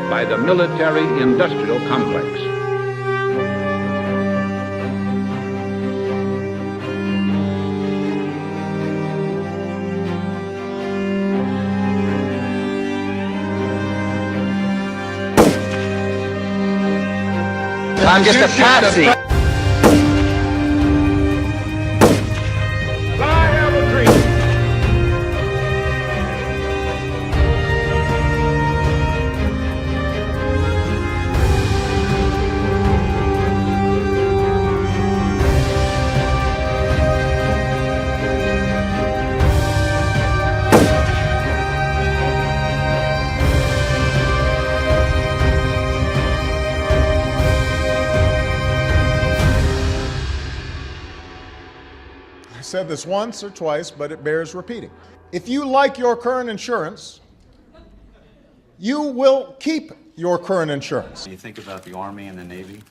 By the military-industrial complex. I'm just a patsy. I said this once or twice, but it bears repeating. If you like your current insurance, you will keep your current insurance. You think about the Army and the Navy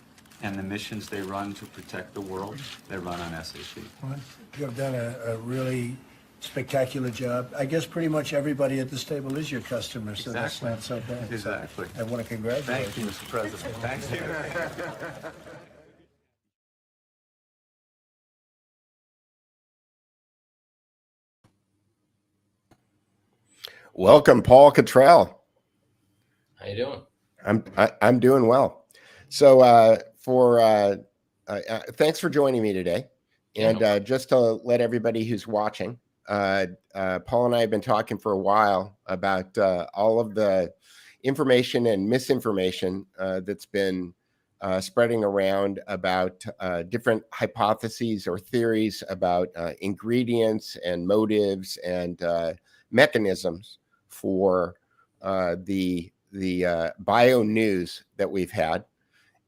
and the missions they run to protect the world, they run on SAP. Well, you have done a really spectacular job. I guess pretty much everybody at this table is your customer, so that's not so bad. Exactly. So I want to congratulate Thank you, Mr. President. Thank you. Welcome, Paul Cottrell. How you doing? I'm doing well. So thanks for joining me today. And just to let everybody who's watching, Paul and I have been talking for a while about all of the information and misinformation that's been spreading around about different hypotheses or theories about ingredients and motives and mechanisms for the bio news that we've had.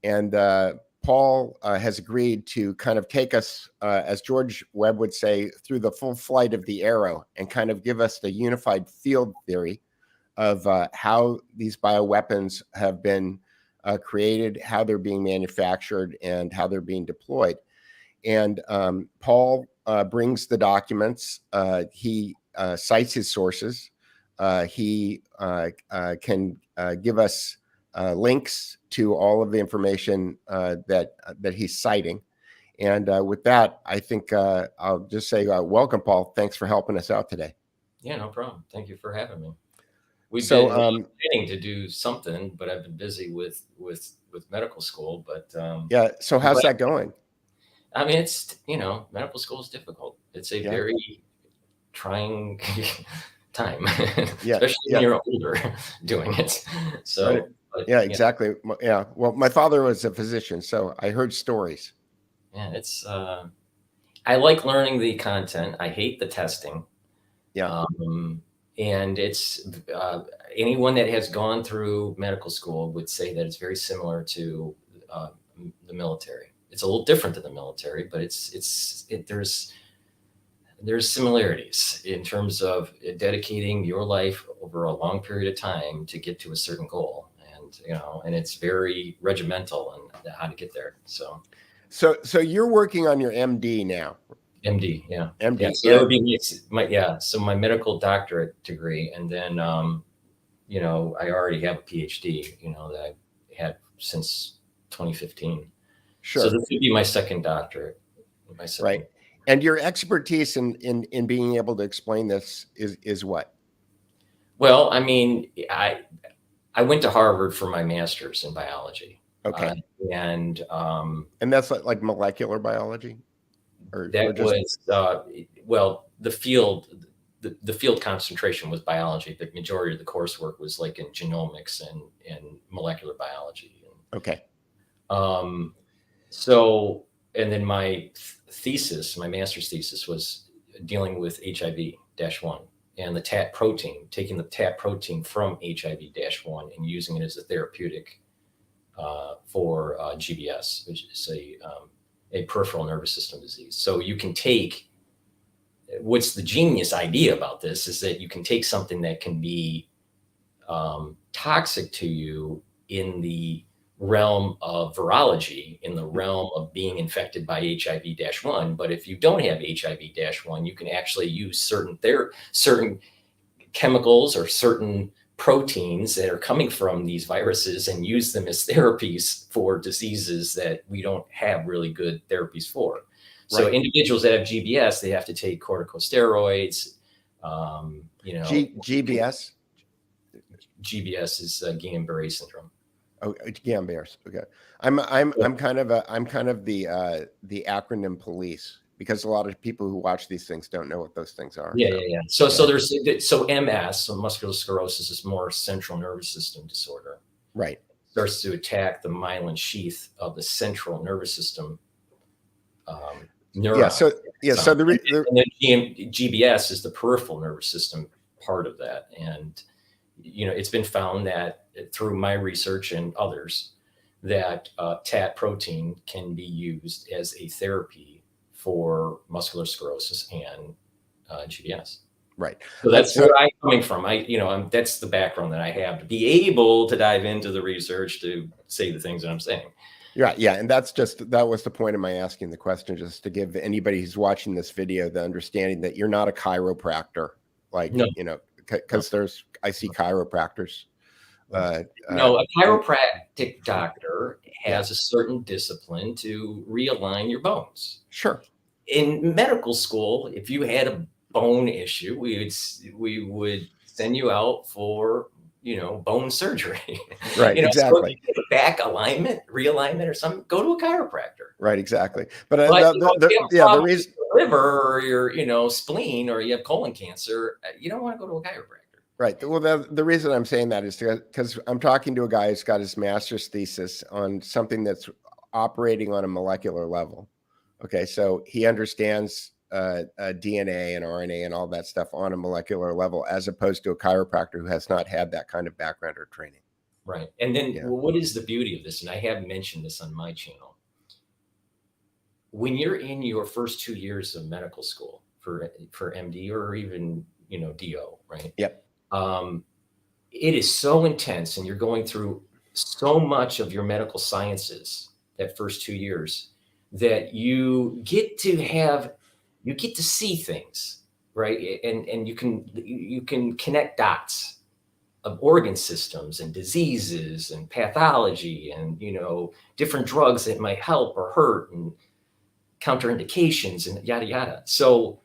And Paul has agreed to kind of take us, as George Webb would say, through the full flight of the arrow and kind of give us the unified field theory of how these bioweapons have been created, how they're being manufactured, and how they're being deployed. And Paul brings the documents. He cites his sources. He can give us links to all of the information that he's citing. And with that, I think I'll just say welcome, Paul. Thanks for helping us out today. Yeah, no problem. Thank you for having me. We've So, been waiting to do something, but I've been busy with medical school. But yeah, so how's that going? I mean, it's, medical school is difficult. It's a very trying time, especially when you're older doing it. So, right. But, yeah, exactly. Yeah. Well, my father was a physician, so I heard stories. Yeah, it's, I like learning the content. I hate the testing. Yeah. And it's anyone that has gone through medical school would say that it's very similar to the military. It's a little different than the military, but there's similarities in terms of dedicating your life over a long period of time to get to a certain goal. And, and it's very regimental and how to get there. So you're working on your MD now. MD, yeah. MD. Yeah, so that would be so my medical doctorate degree. And then, I already have a PhD, that I've had since 2015. Sure. So this would be my second doctorate. Right. And your expertise in being able to explain this is what? Well, I mean, I went to Harvard for my master's in biology. Okay. And that's like molecular biology? The field concentration was biology, but majority of the coursework was like in genomics and molecular biology. Okay. And then my master's thesis was dealing with HIV-1 and the TAT protein, taking the TAT protein from HIV-1 and using it as a therapeutic for GBS, which is a peripheral nervous system disease. So you can take, what's the genius idea about this is that you can take something that can be toxic to you in the realm of virology, in the realm of being infected by HIV-1. But if you don't have HIV-1, you can actually use certain chemicals or certain proteins that are coming from these viruses and use them as therapies for diseases that we don't have really good therapies for. So Right. individuals that have GBS, they have to take corticosteroids. GBS? GBS is Guillain-Barré syndrome. Oh, Guillain-Barré. Okay. I'm kind of the acronym police, because a lot of people who watch these things don't know what those things are. Yeah. So there's MS, so muscular sclerosis, is more central nervous system disorder. Right. It starts to attack the myelin sheath of the central nervous system. Neuron. So GBS is the peripheral nervous system part of that, and it's been found that through my research and others that TAT protein can be used as a therapy for muscular sclerosis and GBS. Right. So that's where I'm coming from. That's the background that I have to be able to dive into the research to say the things that I'm saying. Yeah. And that was the point of my asking the question, just to give anybody who's watching this video the understanding that you're not a chiropractor, because I see chiropractors. A chiropractic doctor has a certain discipline to realign your bones. Sure. In medical school, if you had a bone issue, we would send you out for bone surgery. Right. Exactly. So if you get a back realignment or something, go to a chiropractor. Right. Exactly. But the reason liver or your spleen, or you have colon cancer, you don't want to go to a chiropractor. Right. Well, the reason I'm saying that is because I'm talking to a guy who's got his master's thesis on something that's operating on a molecular level. Okay. So he understands DNA and RNA and all that stuff on a molecular level, as opposed to a chiropractor who has not had that kind of background or training. Right. And then what is the beauty of this? And I have mentioned this on my channel. When you're in your first 2 years of medical school for MD or even, DO, right? Yep. It is so intense, and you're going through so much of your medical sciences that first 2 years, that you get to see things, right? And you can connect dots of organ systems and diseases and pathology and, different drugs that might help or hurt and counterindications and yada, yada. So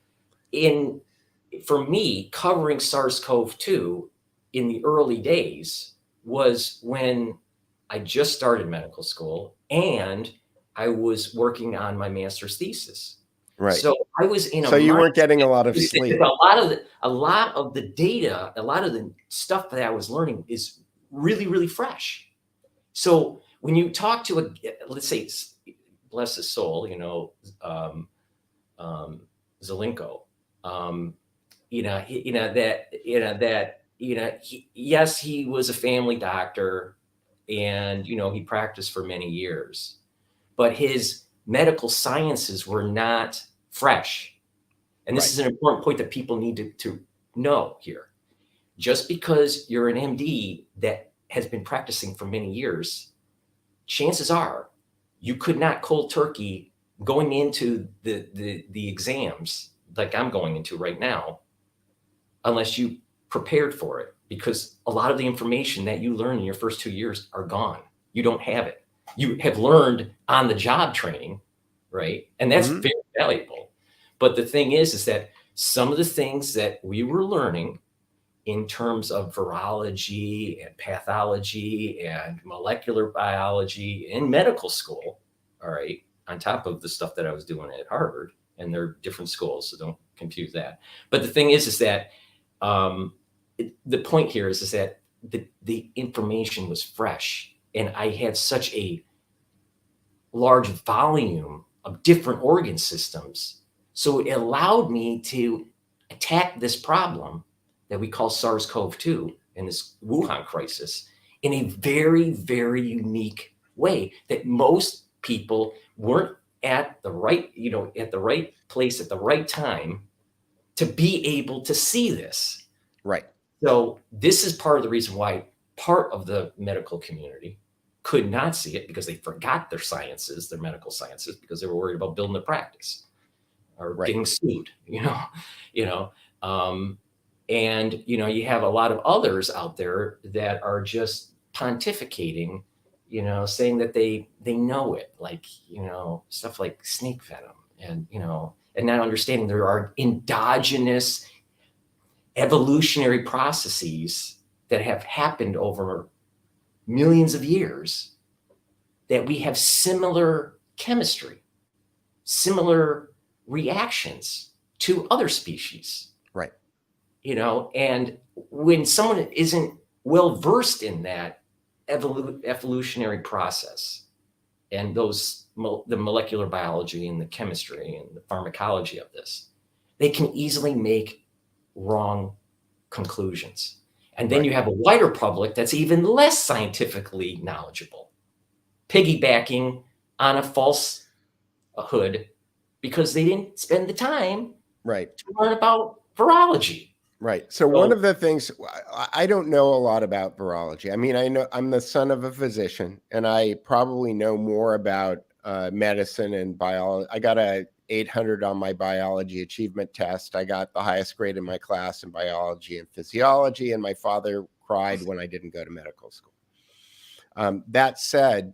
for me, covering SARS-CoV-2 in the early days was when I just started medical school and I was working on my master's thesis. Right. So I was in So you weren't getting a lot of sleep. A lot of the data, a lot of the stuff that I was learning is really, really fresh. So when you talk to let's say, bless his soul, Zelenko, yes, he was a family doctor, and he practiced for many years, but his medical sciences were not fresh. And this is an important point that people need to know here. Just because you're an MD that has been practicing for many years, chances are you could not cold turkey going into the exams like I'm going into right now unless you prepared for it, because a lot of the information that you learn in your first 2 years are gone. You don't have it. You have learned on the job training, right? And that's very valuable. But the thing is that some of the things that we were learning in terms of virology and pathology and molecular biology in medical school, all right, on top of the stuff that I was doing at Harvard, and they're different schools, so don't confuse that. But the thing is that the point here is that the information was fresh, and I had such a large volume of different organ systems. So it allowed me to attack this problem that we call SARS-CoV-2 and this Wuhan crisis in a very, very unique way that most people weren't at the right, at the right place at the right time to be able to see this. Right. So this is part of the reason why part of the medical community could not see it, because they forgot their sciences, their medical sciences, because they were worried about building their practice or getting sued, and you have a lot of others out there that are just pontificating, saying that they know it, like, stuff like snake venom, and not understanding there are endogenous evolutionary processes that have happened over millions of years, that we have similar chemistry, similar reactions to other species. Right. And when someone isn't well versed in that evolutionary process and the molecular biology and the chemistry and the pharmacology of this, they can easily make wrong conclusions. And then you have a wider public that's even less scientifically knowledgeable, piggybacking on a falsehood because they didn't spend the time to learn about virology. Right. So one of the things, I don't know a lot about virology. I mean, I know I'm the son of a physician, and I probably know more about medicine and biology. I got a 800 on my biology achievement test. I got the highest grade in my class in biology and physiology, and my father cried when I didn't go to medical school. That said,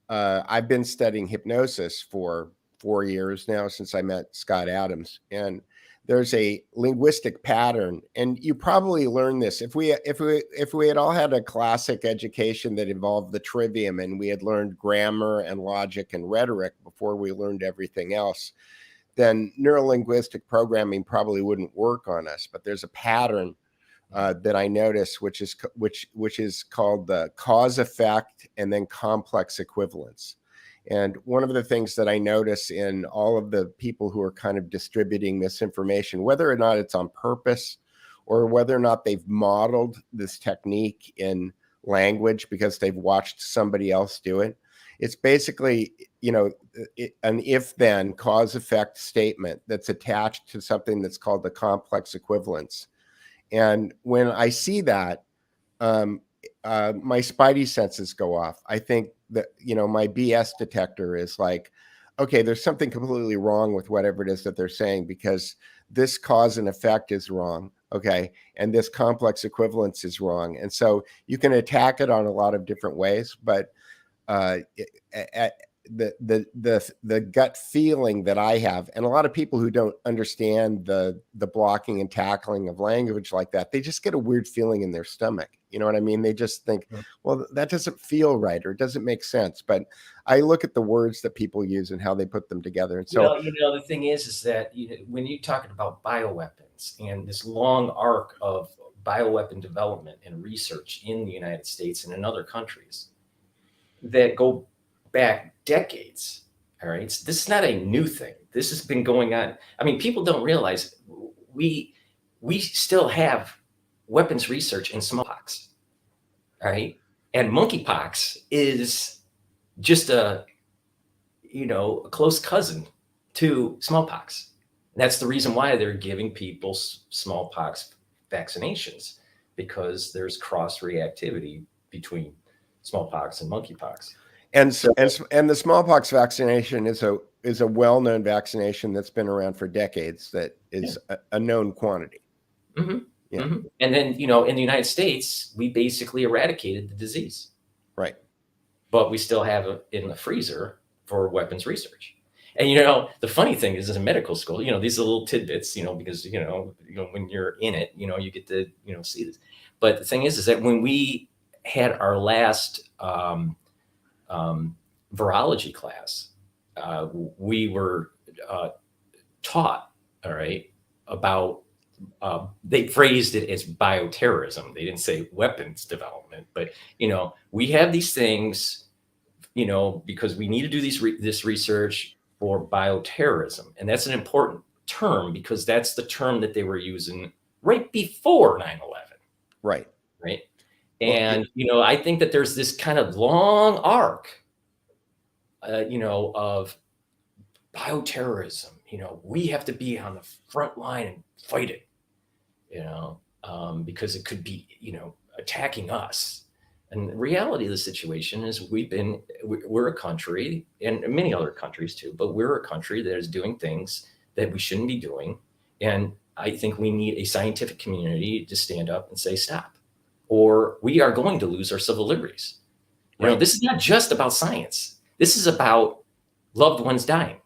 I've been studying hypnosis for 4 years now, since I met Scott Adams, and there's a linguistic pattern, and you probably learned this. If we had all had a classic education that involved the trivium, and we had learned grammar and logic and rhetoric before we learned everything else, then neurolinguistic programming probably wouldn't work on us. But there's a pattern that I notice, which is called the cause effect and then complex equivalence. And one of the things that I notice in all of the people who are kind of distributing misinformation, whether or not it's on purpose or whether or not they've modeled this technique in language because they've watched somebody else do it, it's basically, an if-then cause-effect statement that's attached to something that's called the complex equivalence. And when I see that, my spidey senses go off. I think that, my BS detector is like, okay, there's something completely wrong with whatever it is that they're saying, because this cause and effect is wrong. Okay. And this complex equivalence is wrong. And so you can attack it on a lot of different ways, but the gut feeling that I have, and a lot of people who don't understand the blocking and tackling of language like that, they just get a weird feeling in their stomach. You know what I mean? They just think, well, that doesn't feel right, or it doesn't make sense. But I look at the words that people use and how they put them together. And so, the thing is that when you're talking about bioweapons and this long arc of bioweapon development and research in the United States and in other countries that go back decades, all right? This is not a new thing. This has been going on. I mean, people don't realize we still have weapons research in smallpox, all right? And monkeypox is just a close cousin to smallpox. And that's the reason why they're giving people smallpox vaccinations, because there's cross reactivity between smallpox and monkeypox. And the smallpox vaccination is a well-known vaccination that's been around for decades. That is a known quantity. Mm-hmm. Yeah. Mm-hmm. And then in the United States, we basically eradicated the disease. Right. But we still have it in the freezer for weapons research. And the funny thing is, in medical school, these are little tidbits, because when you're in it, you get to see this. But the thing is that when we had our last virology class, we were taught, all right, about they phrased it as bioterrorism. They didn't say weapons development, but we have these things, because we need to do this research for bioterrorism, and that's an important term because that's the term that they were using right before 9/11. Right. Right. And I think that there's this kind of long arc, of bioterrorism. We have to be on the front line and fight it. Because it could be, attacking us. And the reality of the situation is we're a country, and many other countries too, but we're a country that is doing things that we shouldn't be doing. And I think we need a scientific community to stand up and say, stop, or we are going to lose our civil liberties. Right. This is not just about science. This is about loved ones dying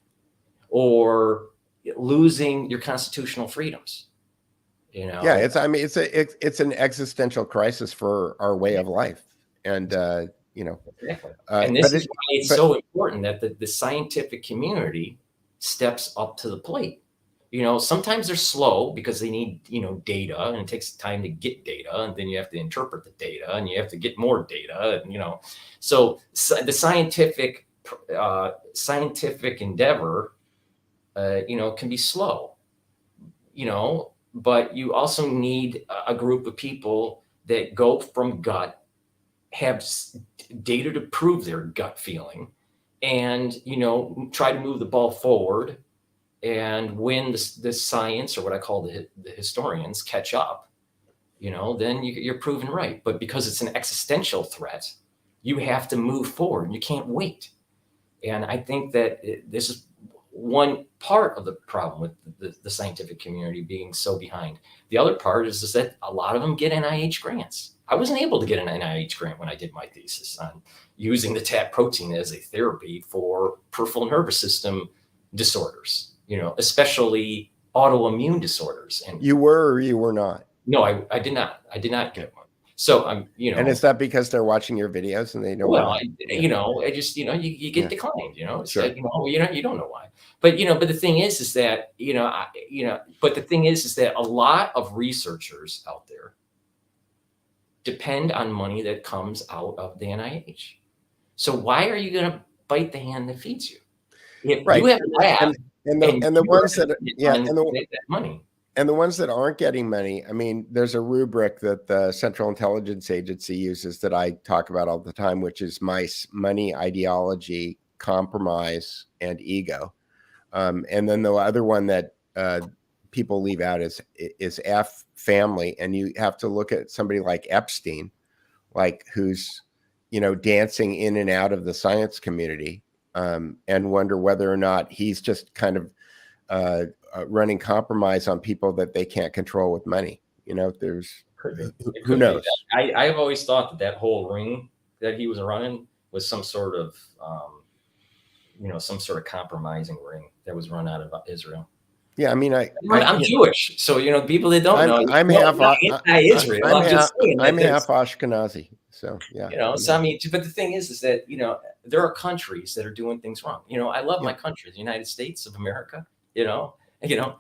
or losing your constitutional freedoms. Yeah, it's an existential crisis for our way of life, and exactly. And this is why it's so important that the scientific community steps up to the plate. Sometimes they're slow because they need data, and it takes time to get data, and then you have to interpret the data, and you have to get more data, and so the scientific endeavor can be slow, but you also need a group of people that go from gut, have data to prove their gut feeling, and try to move the ball forward. And when the science, or what I call the historians, catch up, then you're proven right. But because it's an existential threat, you have to move forward. You can't wait. And I think that this is one part of the problem with the scientific community being so behind. The other part is that a lot of them get NIH grants. I wasn't able to get an NIH grant when I did my thesis on using the TAP protein as a therapy for peripheral nervous system disorders, especially autoimmune disorders. And you were or you were not? No, I did not. I did not get one. So I'm, And is that because they're watching your videos and they know? Well, I just, you get declined, Sure. You don't know why. But, but the thing is that, but the thing is that a lot of researchers out there depend on money that comes out of the NIH. So why are you going to bite the hand that feeds you? If Right. you have a lab and the ones that money. And the ones that aren't getting money, I mean, there's a rubric that the Central Intelligence Agency uses that I talk about all the time, which is MICE: money, ideology, compromise, and ego. And then the other one that people leave out is F: family. And you have to look at somebody like Epstein, who's, dancing in and out of the science community, and wonder whether or not he's just kind of running compromise on people that they can't control with money. There's who knows. I've always thought that whole ring that he was running was some sort of compromising ring that was run out of Israel. Yeah, I mean, I'm Jewish, so people that don't know, I'm half anti-Israel. I'm half Ashkenazi, so yeah. So I mean, but the thing is that there are countries that are doing things wrong. I love my country, the United States of America.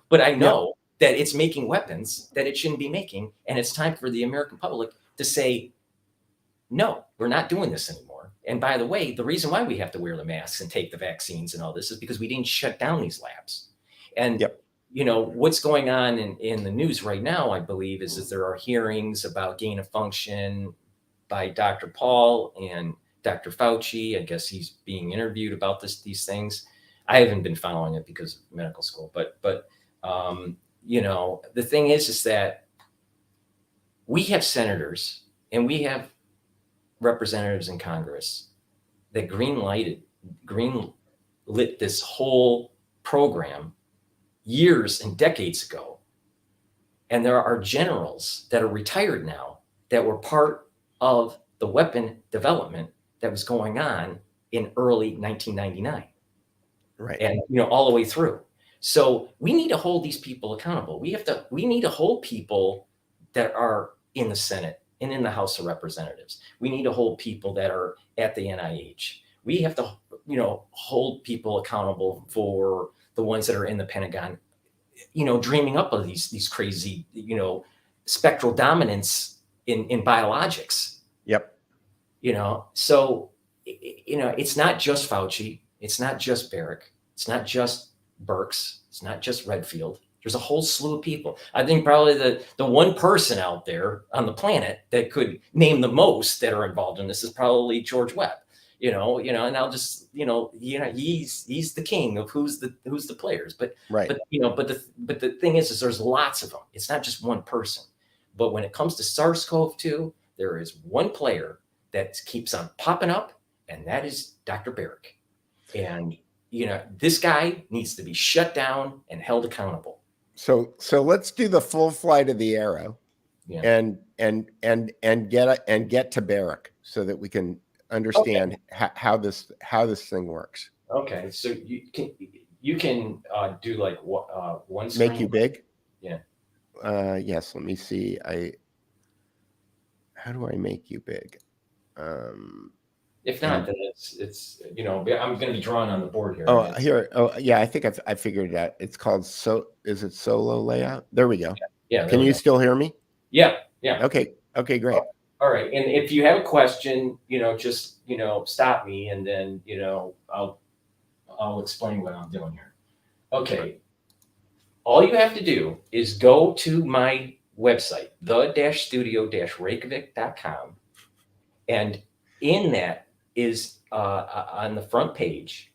But I know that it's making weapons that it shouldn't be making, and it's time for the American public to say, no, we're not doing this anymore. And by the way, the reason why we have to wear the masks and take the vaccines and all this is because we didn't shut down these labs. And what's going on in the news right now, I believe, is that there are hearings about gain of function by Dr. Paul and Dr. Fauci. I guess he's being interviewed about these things. I haven't been following it because of medical school, but the thing is that we have senators and we have representatives in Congress that greenlit this whole program years and decades ago. And there are generals that are retired now that were part of the weapon development that was going on in early 1999. Right. And, all the way through. So we need to hold these people accountable. We need to hold people that are in the Senate and in the House of Representatives. We need to hold people that are at the NIH. We have to, hold people accountable for the ones that are in the Pentagon, dreaming up of these crazy, spectral dominance in biologics. Yep. So, it's not just Fauci. It's not just Barrick. It's not just Birx. It's not just Redfield. There's a whole slew of people. I think probably the one person out there on the planet that could name the most that are involved in this is probably George Webb. And I'll just, he's the king of who's the players. But right. But the thing is there's lots of them. It's not just one person. But when it comes to SARS-CoV-2, there is one player that keeps on popping up, and that is Dr. Barrick. And this guy needs to be shut down and held accountable. So let's do the full flight of the arrow, and get to Barrick so that we can understand how this thing works. Okay, so you can do like one screen. Make you big? Yeah. Yes. Let me see. How do I make you big? If not, then it's I'm going to be drawing on the board here. Oh, here. Oh, yeah. I think I figured it out. It's called is it solo layout? There we go. Yeah. Can you still hear me? Yeah. Yeah. Okay. Great. All right. And if you have a question, just stop me, and then I'll explain what I'm doing here. Okay. All you have to do is go to my website, the-studio-reykjavik.com, and in that is on the front page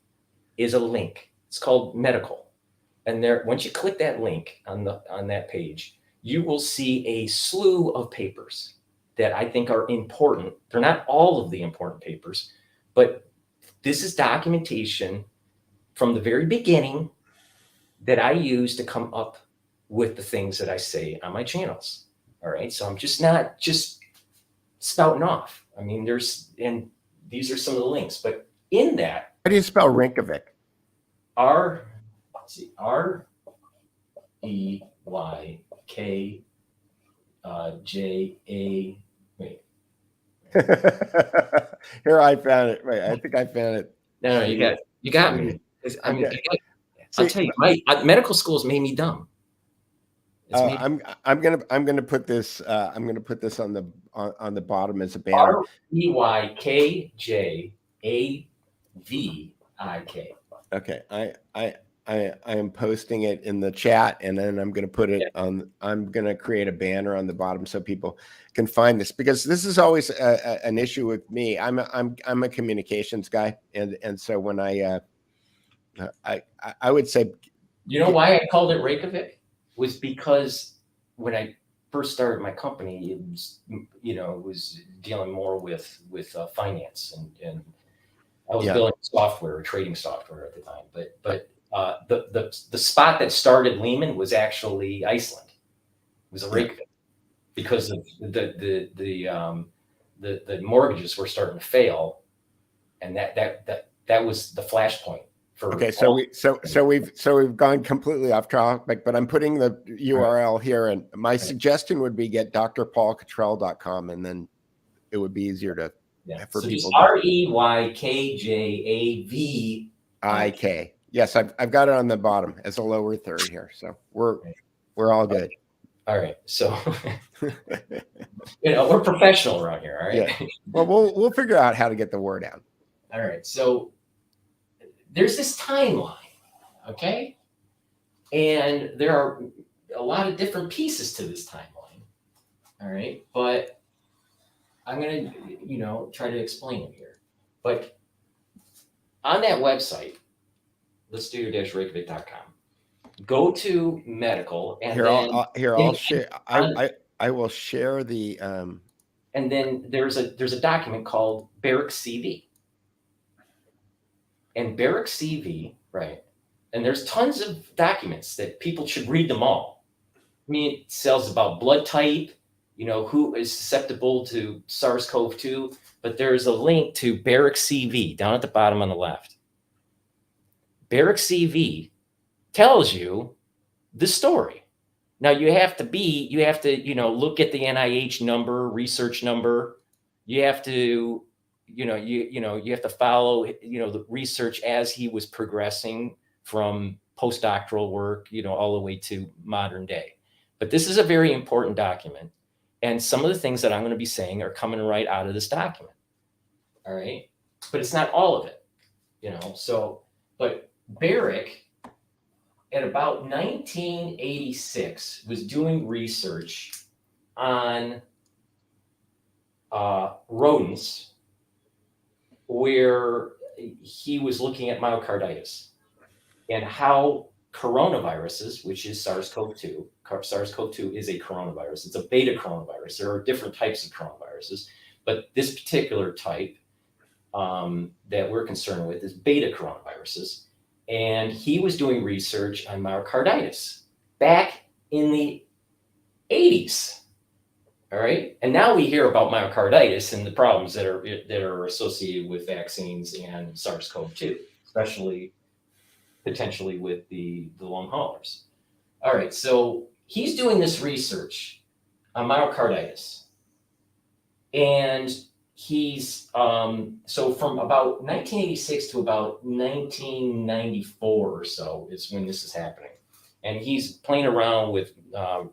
is a link. It's called medical. And there, once you click that link on that page, you will see a slew of papers that I think are important. They're not all of the important papers, but this is documentation from the very beginning that I use to come up with the things that I say on my channels. All right. So I'm not just spouting off. I mean, these are some of the links, but in that. How do you spell Reykjavik? R-E-Y-K-J-A. Wait. Here, I found it. Right. I think I found it. No, you got me. I mean, I'll tell you, my medical schools made me dumb. I'm gonna put this on the bottom as a banner. REYKJAVIK. Okay, I am posting it in the chat, and then I'm gonna put it on. I'm gonna create a banner on the bottom so people can find this, because this is always an issue with me. I'm a communications guy, and so when I would say, why I called it Reykjavik was because when I first started my company, it was dealing more with finance, and I was building software, trading software at the time. But the spot that started Lehman was actually Iceland. It was a Reykjavik because of the mortgages were starting to fail, and that was the flashpoint. Okay, so we've gone completely off topic, but I'm putting the URL here, and my suggestion would be get drpaulcottrell.com, and then it would be easier to for so people. REYKJAVIK. Yes, I've got it on the bottom as a lower third here, so we're all good. All right, so we're professional around here. All right. Yeah. Well, we'll figure out how to get the word out. All right, so there's this timeline, okay? And there are a lot of different pieces to this timeline. All right. But I'm going to, try to explain it here. But on that website, let'sdo-reykjavik.com, go to medical, and Here, then I'll share. I will share the. And then there's a document called Barrick CV. And Barrick CV, right? And there's tons of documents that people should read them all. I mean, it tells about blood type, who is susceptible to SARS-CoV-2, but there's a link to Barrick CV down at the bottom on the left. Barrick CV tells you the story. Now you have to look at the NIH number, research number. You have to, you have to follow, the research as he was progressing from postdoctoral work, all the way to modern day. But this is a very important document. And some of the things that I'm going to be saying are coming right out of this document. All right. But it's not all of it, but Barrick at about 1986 was doing research on rodents, where he was looking at myocarditis and how coronaviruses, which is SARS-CoV-2 is a coronavirus. It's a beta coronavirus. There are different types of coronaviruses, but this particular type that we're concerned with is beta coronaviruses. And he was doing research on myocarditis back in the 80s. All right. And now we hear about myocarditis and the problems that are associated with vaccines and SARS-CoV-2, especially potentially with the long haulers. All right. So he's doing this research on myocarditis. And he's so from about 1986 to about 1994 or so is when this is happening. And he's playing around with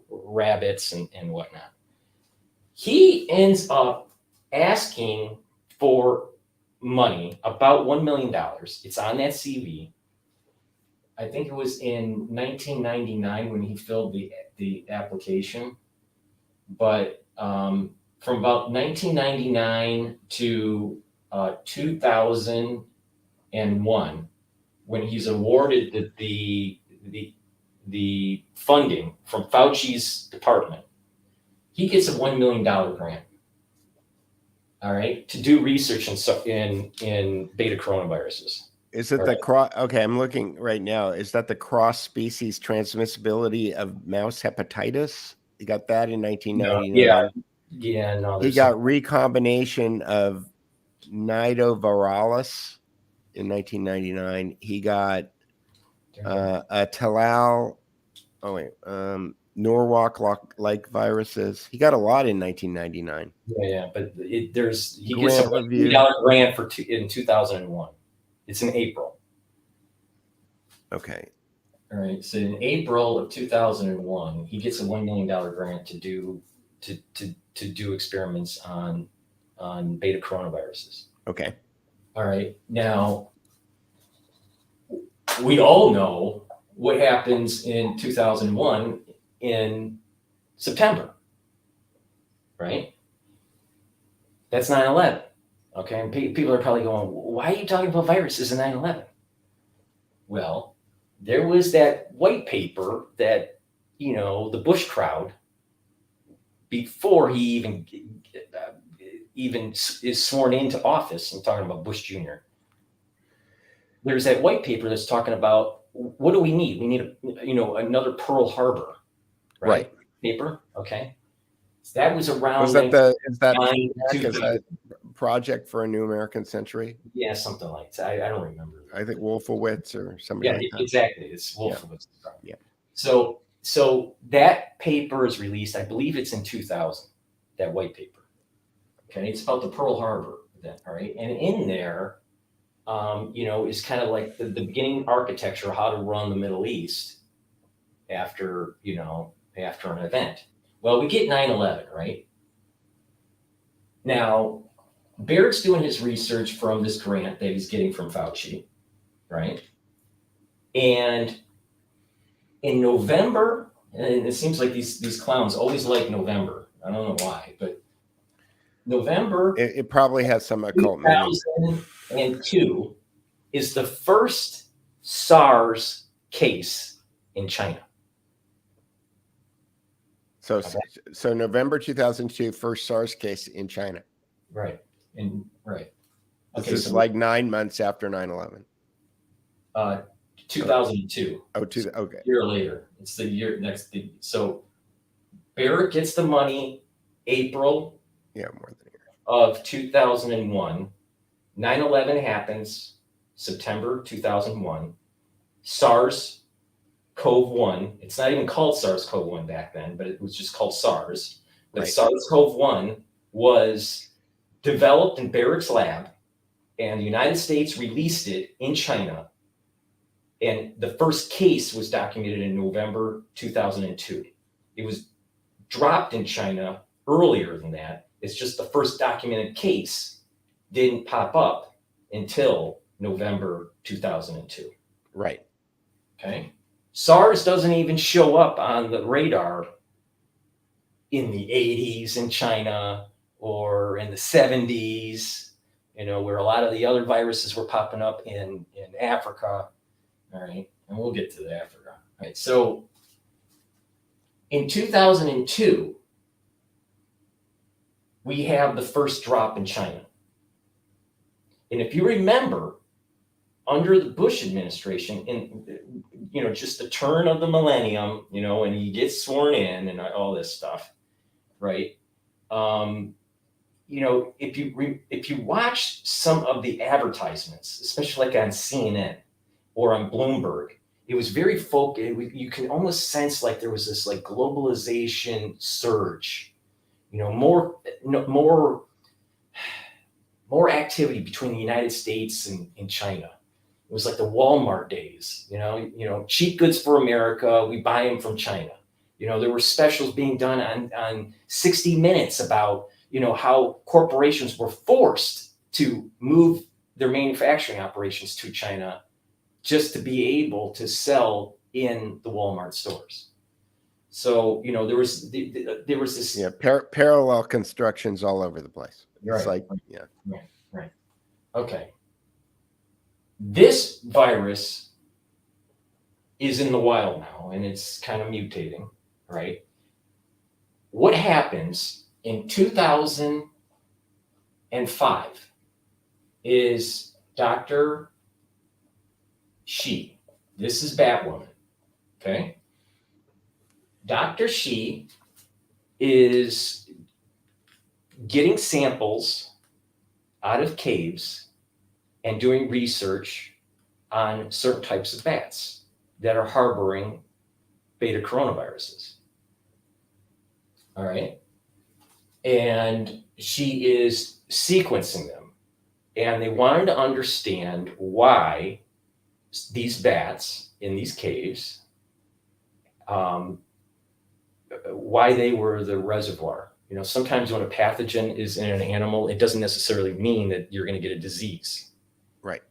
rabbits and whatnot. He ends up asking for money, about $1 million. It's on that CV. I think it was in 1999 when he filled the application. But from about 1999 to 2001, when he's awarded the funding from Fauci's department, he gets a $1 million grant. All right, to do research in beta coronaviruses. Is it the cross? Okay, I'm looking right now. Is that the cross-species transmissibility of mouse hepatitis? You got that in 1999. Yeah, no. He got recombination of nidovirales in 1999. He got a Talal. Oh wait, Norwalk-like viruses. He got a lot in 1999. Yeah, but he gets a Grant $1 million grant in 2001. It's in April. Okay. All right. So in April of 2001, he gets a $1 million grant to do experiments on beta coronaviruses. Okay. All right. Now, we all know what happens in 2001 in September, right? That's 9/11. Okay, and people are probably going, why are you talking about viruses in 9/11? Well, there was that white paper that, the Bush crowd, before he even is sworn into office, I'm talking about Bush Jr., there's that white paper that's talking about, what do we need? We need, another Pearl Harbor, right? Paper, okay. So that was around. Is that Project for a New American Century? Yeah, something like that. I don't remember. I think Wolfowitz or somebody like that. Exactly. It's Wolfowitz. Yeah. So that paper is released. I believe it's in 2000. That white paper. Okay, it's about the Pearl Harbor event. All right, and in there, is kind of like the beginning architecture, how to run the Middle East after an event. Well, we get 9/11, right? Now, Barrett's doing his research from this grant that he's getting from Fauci, right? And In November, and it seems like these clowns always like November. I don't know why, but November It probably has some occult meaning. 2002 is the first SARS case in China. So November 2002, first SARS case in China. Right. Right. Okay, this is like 9 months after 9/11. 2002. Okay. A year later. It's the year next. So Barrick gets the money April. Yeah, more than a year. Of 2001. 9/11 happens September 2001. SARS-CoV-1. It's not even called SARS-CoV-1 back then, but it was just called SARS. But right. SARS-CoV-1 was developed in Barrick's lab, and the United States released it in China. And the first case was documented in November 2002. It was dropped in China earlier than that. It's just the first documented case didn't pop up until November 2002. Right. Okay. SARS doesn't even show up on the radar in the 80s in China or in the 70s, where a lot of the other viruses were popping up in Africa. All right. And we'll get to the Africa. All right. So in 2002, we have the first drop in China. And if you remember, under the Bush administration, in just the turn of the millennium, and he gets sworn in and all this stuff, right? If you watch some of the advertisements, especially like on CNN or on Bloomberg, it was very focused. You can almost sense like there was this like globalization surge, more activity between the United States and China. It was like the Walmart days, cheap goods for America. We buy them from China. There were specials being done on 60 Minutes about, how corporations were forced to move their manufacturing operations to China just to be able to sell in the Walmart stores. So, there was this. Yeah. Parallel constructions all over the place. Right. It's like, yeah. Right. Okay. This virus is in the wild now, and it's kind of mutating, right? What happens in 2005 is Dr. Shi. This is Batwoman, okay? Dr. Shi is getting samples out of caves and doing research on certain types of bats that are harboring beta coronaviruses. All right. And she is sequencing them. And they wanted to understand why these bats in these caves, why they were the reservoir. Sometimes when a pathogen is in an animal, it doesn't necessarily mean that you're going to get a disease. Right.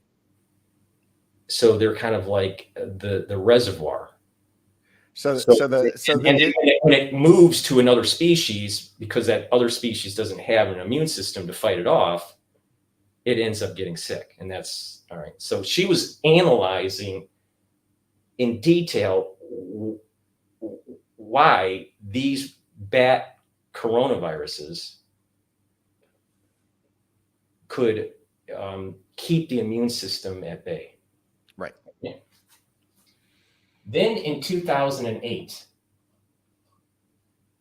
So they're kind of like the reservoir. And it moves to another species, because that other species doesn't have an immune system to fight it off, it ends up getting sick. And that's all right. So she was analyzing in detail why these bat coronaviruses could keep the immune system at bay. Right. Yeah. Then in 2008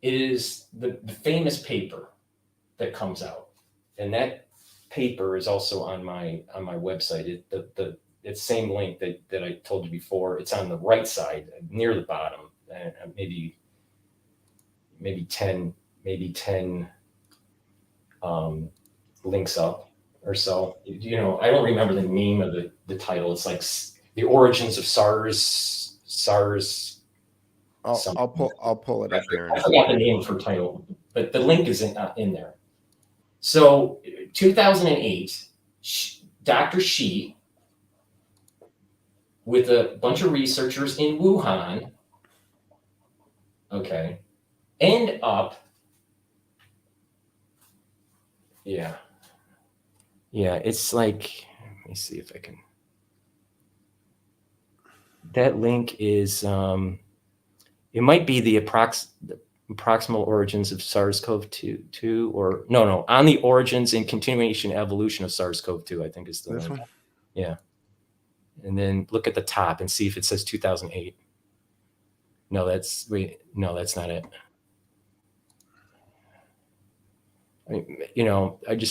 is the famous paper that comes out, and that paper is also on my website. It's same link that I told you before. It's on the right side near the bottom, maybe 10 links up or so. I don't remember the name of the title. It's like the origins of SARS. I'll pull it up here. I forgot the name for title, but the link is in there. So 2008, Dr. Shi, with a bunch of researchers in Wuhan, okay, end up, yeah, it's like, let me see if I can, that link is, it might be the proximal origins of SARS-CoV-2, or no, on the origins and continuation evolution of SARS-CoV-2, I think is the This link. one? Yeah. And then look at the top and see if it says 2008. No, that's not it. I mean,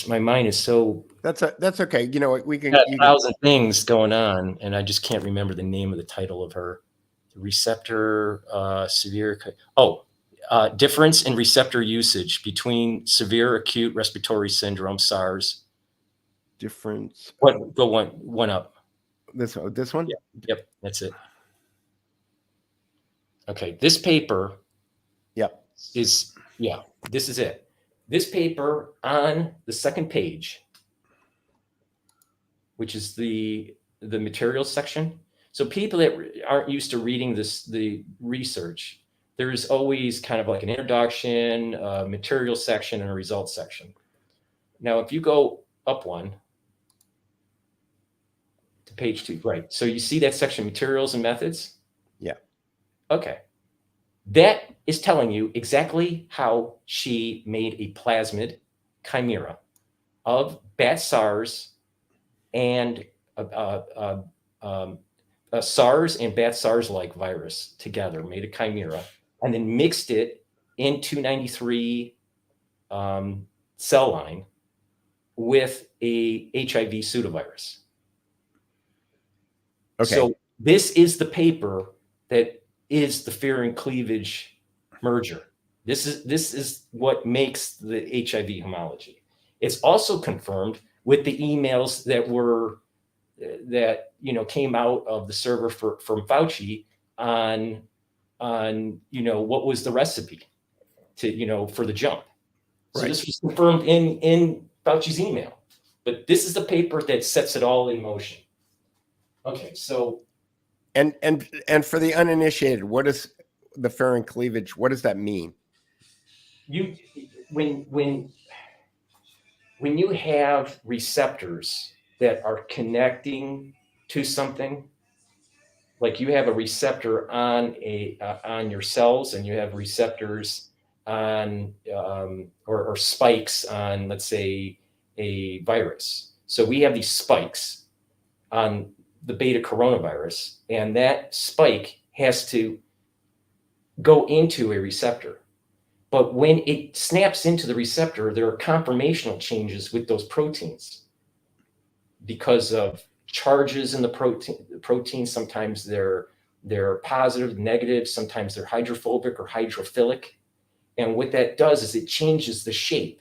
my mind is so, That's okay. You know what? We can. got You a can. thousand things going on, and I just can't remember the name of the title of her. The receptor, severe. Difference in receptor usage between severe acute respiratory syndrome, SARS. Difference. Go one up. This one. Yeah. Yep. That's it. Okay. This paper Yep. this is it. This paper on the second page, which is the materials section. So people that aren't used to reading the research, there's always kind of like an introduction, a material section, and a results section. Now, if you go up one to page 2, right? So you see that section, materials and methods? Yeah. Okay. That is telling you exactly how she made a plasmid chimera of bat SARS and SARS and bat SARS-like virus together, made a chimera, and then mixed it in 293 cell line with a HIV pseudovirus. Okay. So this is the paper that is the fear and cleavage merger. This is what makes the HIV homology. It's also confirmed with the emails that came out of the server from Fauci on what was the recipe for the jump. So Right. this was confirmed in Fauci's email, but this is the paper that sets it all in motion. Okay, so And for the uninitiated, what is the ferrin cleavage? What does that mean? when you have receptors that are connecting to something, like you have a receptor on on your cells, and you have receptors on or spikes on, let's say, a virus. So we have these spikes on the beta coronavirus, and that spike has to go into a receptor. But when it snaps into the receptor, there are conformational changes with those proteins because of charges in the protein. Sometimes they're positive, negative. Sometimes they're hydrophobic or hydrophilic. And what that does is it changes the shape.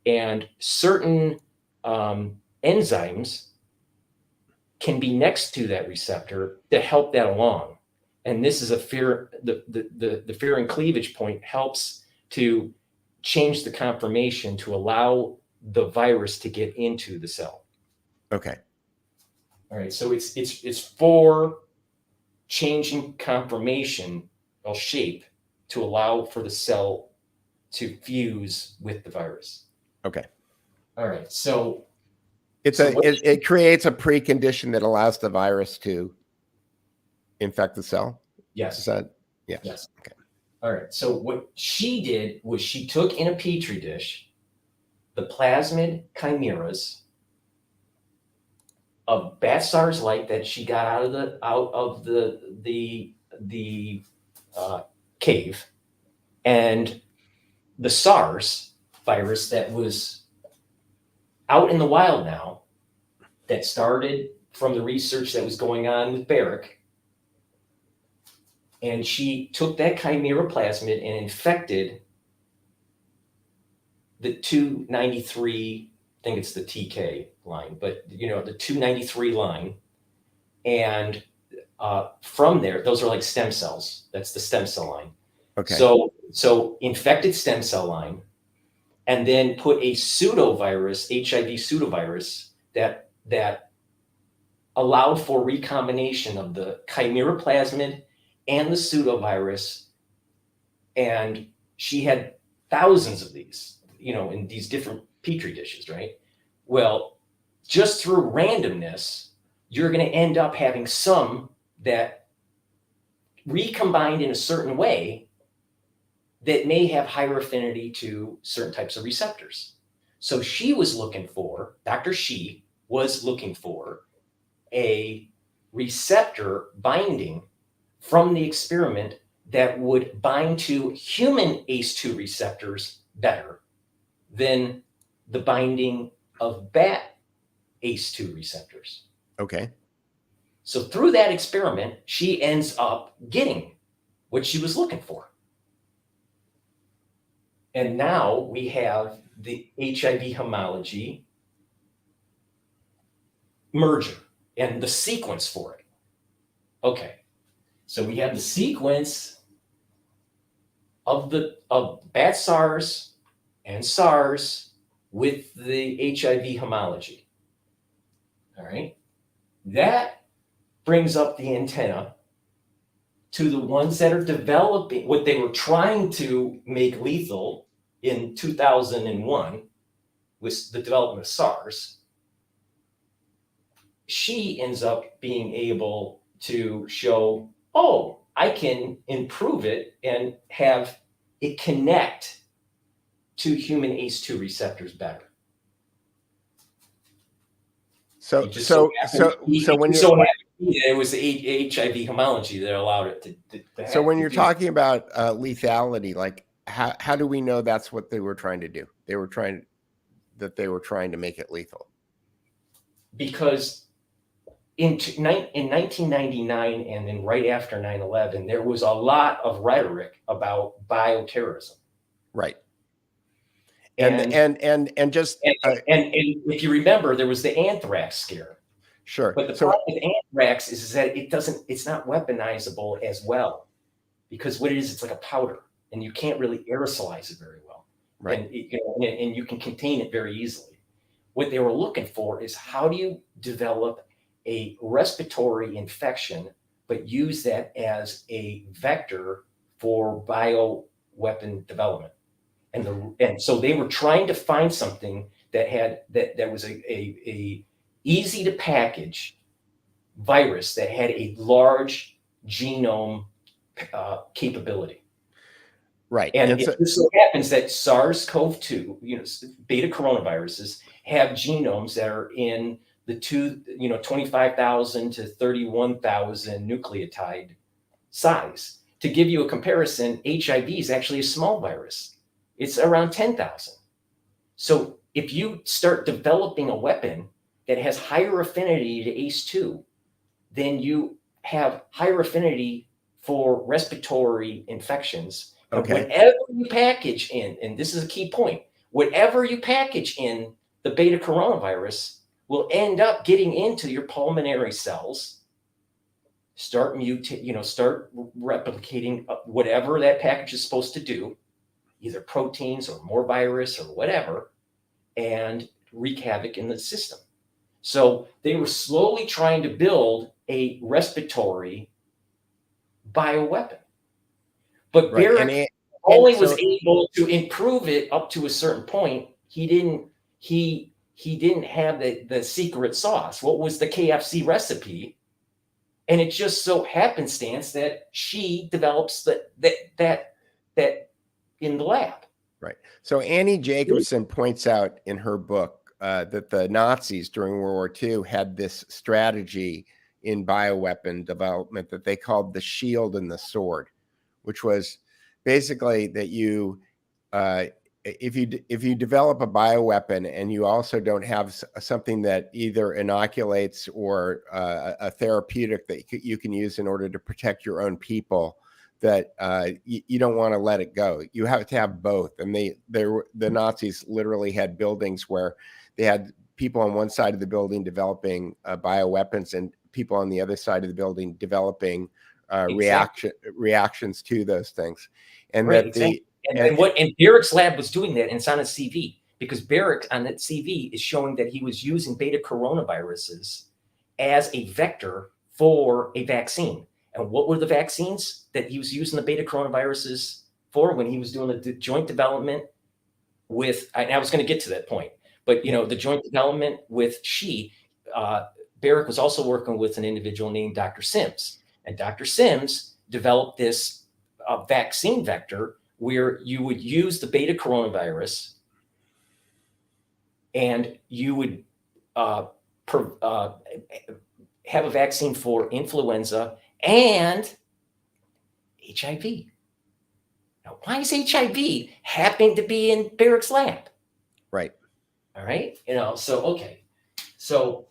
And certain enzymes can be next to that receptor to help that along. And this is the fear and cleavage point helps to change the conformation to allow the virus to get into the cell. Okay. All right. So it's for changing conformation or shape to allow for the cell to fuse with the virus. Okay. All right. So it creates a precondition that allows the virus to infect the cell. Yes. Is that? Yes. Yes. Okay. All right. So what she did was she took in a petri dish the plasmid chimeras of bat SARS-like that she got out of the cave, and the SARS virus that was out in the wild now, that started from the research that was going on with Barrick. And she took that chimera plasmid and infected the 293, I think it's the TK line, but the 293 line. And from there, those are like stem cells. That's the stem cell line. Okay. So infected stem cell line, and then put a pseudovirus, HIV pseudovirus, that allowed for recombination of the chimera plasmid and the pseudovirus And she had thousands of these, in these different petri dishes, right? Well, just through randomness, you're going to end up having some that recombined in a certain way that may have higher affinity to certain types of receptors. So Dr. She was looking for a receptor binding from the experiment that would bind to human ACE2 receptors better than the binding of bat ACE2 receptors. Okay. So through that experiment, she ends up getting what she was looking for. And now we have the HIV homology merger and the sequence for it. Okay. So we have the sequence of bat SARS and SARS with the HIV homology. All right. That brings up the antenna to the ones that are developing what they were trying to make lethal in 2001 with the development of SARS. She ends up being able to show, oh, I can improve it and have it connect to human ACE2 receptors better. So when it was the HIV homology that allowed it to so when you're talking about lethality, like how do we know that's what they were trying to do? They were trying to make it lethal. Because in 1999 and then right after 9/11, there was a lot of rhetoric about bioterrorism. Right. And if you remember, there was the anthrax scare. Sure. But the problem with anthrax is that it's not weaponizable as well, because what it is, it's like a powder, and you can't really aerosolize it very well. Right. And you can contain it very easily. What they were looking for is how do you develop a respiratory infection, but use that as a vector for bioweapon development. And so they were trying to find something that was a easy to package virus that had a large genome capability. Right. And it just so happens that SARS-CoV-2, beta coronaviruses have genomes that are in the 25,000 to 31,000 nucleotide size. To give you a comparison, HIV is actually a small virus. It's around 10,000. So if you start developing a weapon that has higher affinity to ACE2, then you have higher affinity for respiratory infections. Okay. And whatever you package in, and this is a key point, whatever you package in the beta coronavirus will end up getting into your pulmonary cells, start replicating whatever that package is supposed to do, either proteins or more virus or whatever, and wreak havoc in the system. So they were slowly trying to build a respiratory bioweapon. But right. Barrick was able to improve it up to a certain point. He didn't have the secret sauce. What was the KFC recipe? And it just so happenstance that she develops that in the lab. Right. So Annie Jacobson points out in her book that the Nazis during World War II had this strategy in bioweapon development that they called the shield and the sword, which was basically that if you develop a bioweapon and you also don't have something that either inoculates or a therapeutic that you can use in order to protect your own people, that you don't want to let it go. You have to have both. And the Nazis literally had buildings where they had people on one side of the building developing bioweapons and people on the other side of the building developing reactions to those things. And right, that and Barrick's lab was doing that, and it's on its CV, because Barrick on that CV is showing that he was using beta coronaviruses as a vector for a vaccine. And what were the vaccines that he was using the beta coronaviruses for when he was doing the joint development with, I was going to get to that point, but the joint development with Barrick was also working with an individual named Dr. Sims, and Dr. Sims developed this vaccine vector where you would use the beta coronavirus and you would have a vaccine for influenza and HIV. Now, why is HIV happening to be in Barrick's lab? Right. All right. So, okay. So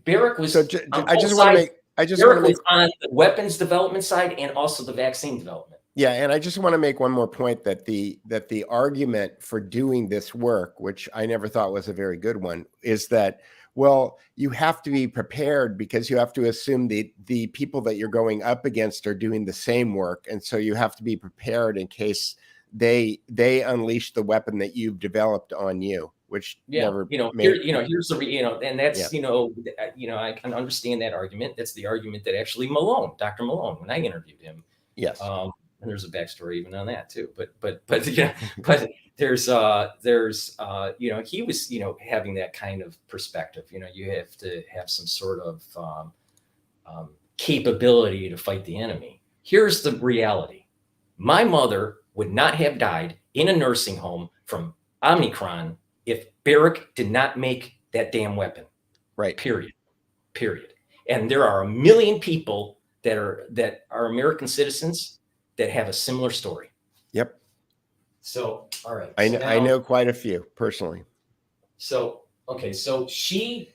Barrick was, So I just want to make, on the weapons development side and also the vaccine development. yeah, and I just want to make one more point that the argument for doing this work, which I never thought was a very good one, is that, well, you have to be prepared because you have to assume the people that you're going up against are doing the same work, and so you have to be prepared in case they unleash the weapon that you've developed on you, which never here's the and that's I can understand that argument. That's the argument that actually Dr. Malone, when I interviewed him, yes. And there's a backstory even on that too. But there's he was having that kind of perspective. You have to have some sort of capability to fight the enemy. Here's the reality: my mother would not have died in a nursing home from Omicron if Barrick did not make that damn weapon. Right. Period. And there are 1 million people that are American citizens that have a similar story. Yep. So, all right. I know quite a few personally. So, okay. So she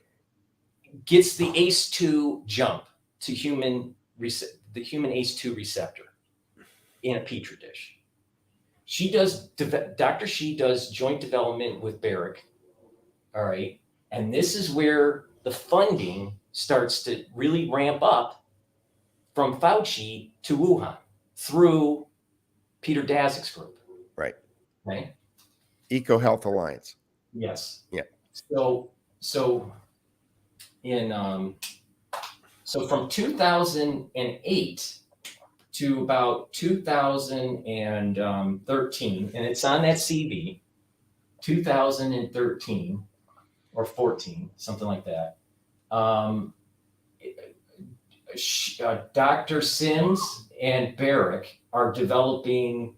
gets the ACE2 jump to the human ACE2 receptor in a petri dish. Dr. She does joint development with Barrick. All right. And this is where the funding starts to really ramp up from Fauci to Wuhan through Peter Daszak's group. Right. Right. EcoHealth Alliance. Yes. Yeah. So from 2008 to about 2013, and it's on that CV, 2013 or 14, something like that. Dr. Sims and Barrick are developing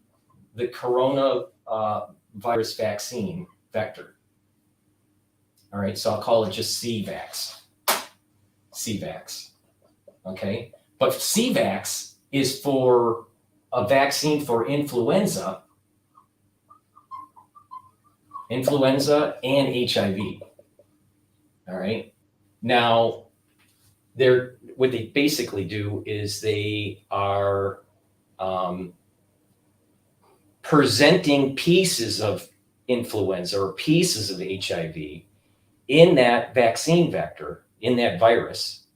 the coronavirus vaccine vector. All right, so I'll call it just CVAX. Okay, but CVAX is for a vaccine for influenza and HIV. All right, now what they basically do is they are presenting pieces of influenza or pieces of HIV in that vaccine vector, in that virus,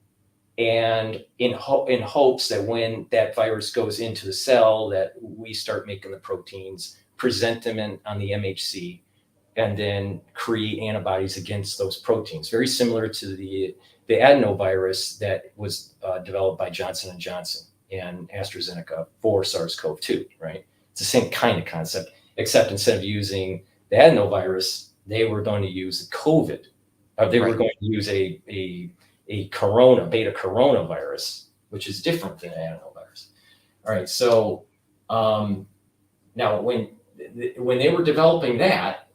and in hopes that when that virus goes into the cell, that we start making the proteins, present them on the MHC, and then create antibodies against those proteins. Very similar to the adenovirus that was developed by Johnson & Johnson and AstraZeneca for SARS-CoV-2, right? It's the same kind of concept, except instead of using the adenovirus, they were going to use COVID. They were going to use a beta coronavirus, which is different than adenovirus. All right, so now when they were developing that,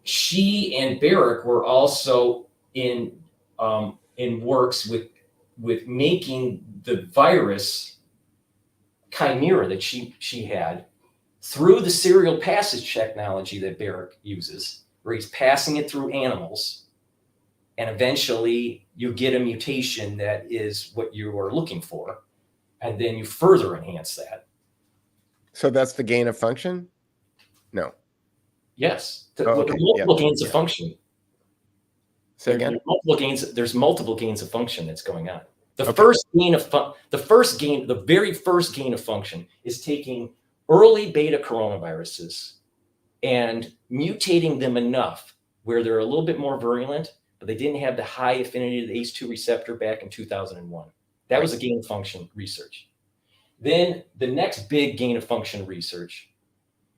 she and Barrick were also in works with making the virus chimera that she had through the serial passage technology that Barrick uses, where he's passing it through animals, and eventually you get a mutation that is what you are looking for, and then you further enhance that. So that's the gain of function? No. Yes. Okay. Multiple gains of function. Say again? There's multiple gains of function that's going on. The very first gain of function is taking early beta coronaviruses and mutating them enough where they're a little bit more virulent, but they didn't have the high affinity to the ACE2 receptor back in 2001. That was a gain of function research. Then the next big gain of function research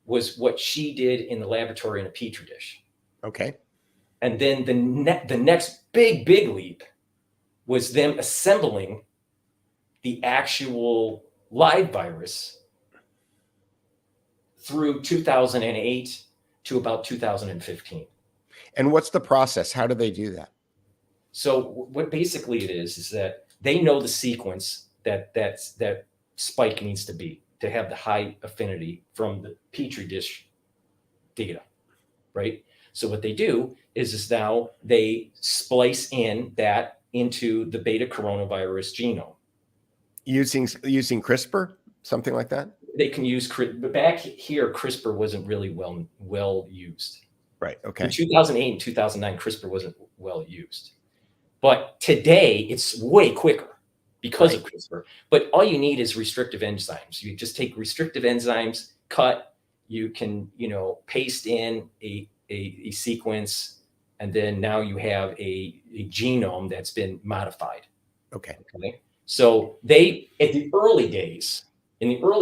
was what she did in the laboratory in a petri dish. Okay. And then the next big leap was them assembling the actual live virus through 2008 to about 2015. And what's the process? How do they do that? So what basically it is that they know the sequence that spike needs to be to have the high affinity from the petri dish data, right? So what they do is now they splice in that into the beta coronavirus genome. Using CRISPR, something like that? They can use, but back here, CRISPR wasn't really well used. Right. Okay. In 2008 and 2009, CRISPR wasn't well used. But today, it's way quicker because of CRISPR. But all you need is restrictive enzymes. You just take restrictive enzymes, cut, you can, paste in a sequence, and then now you have a genome that's been modified. Okay. So in the early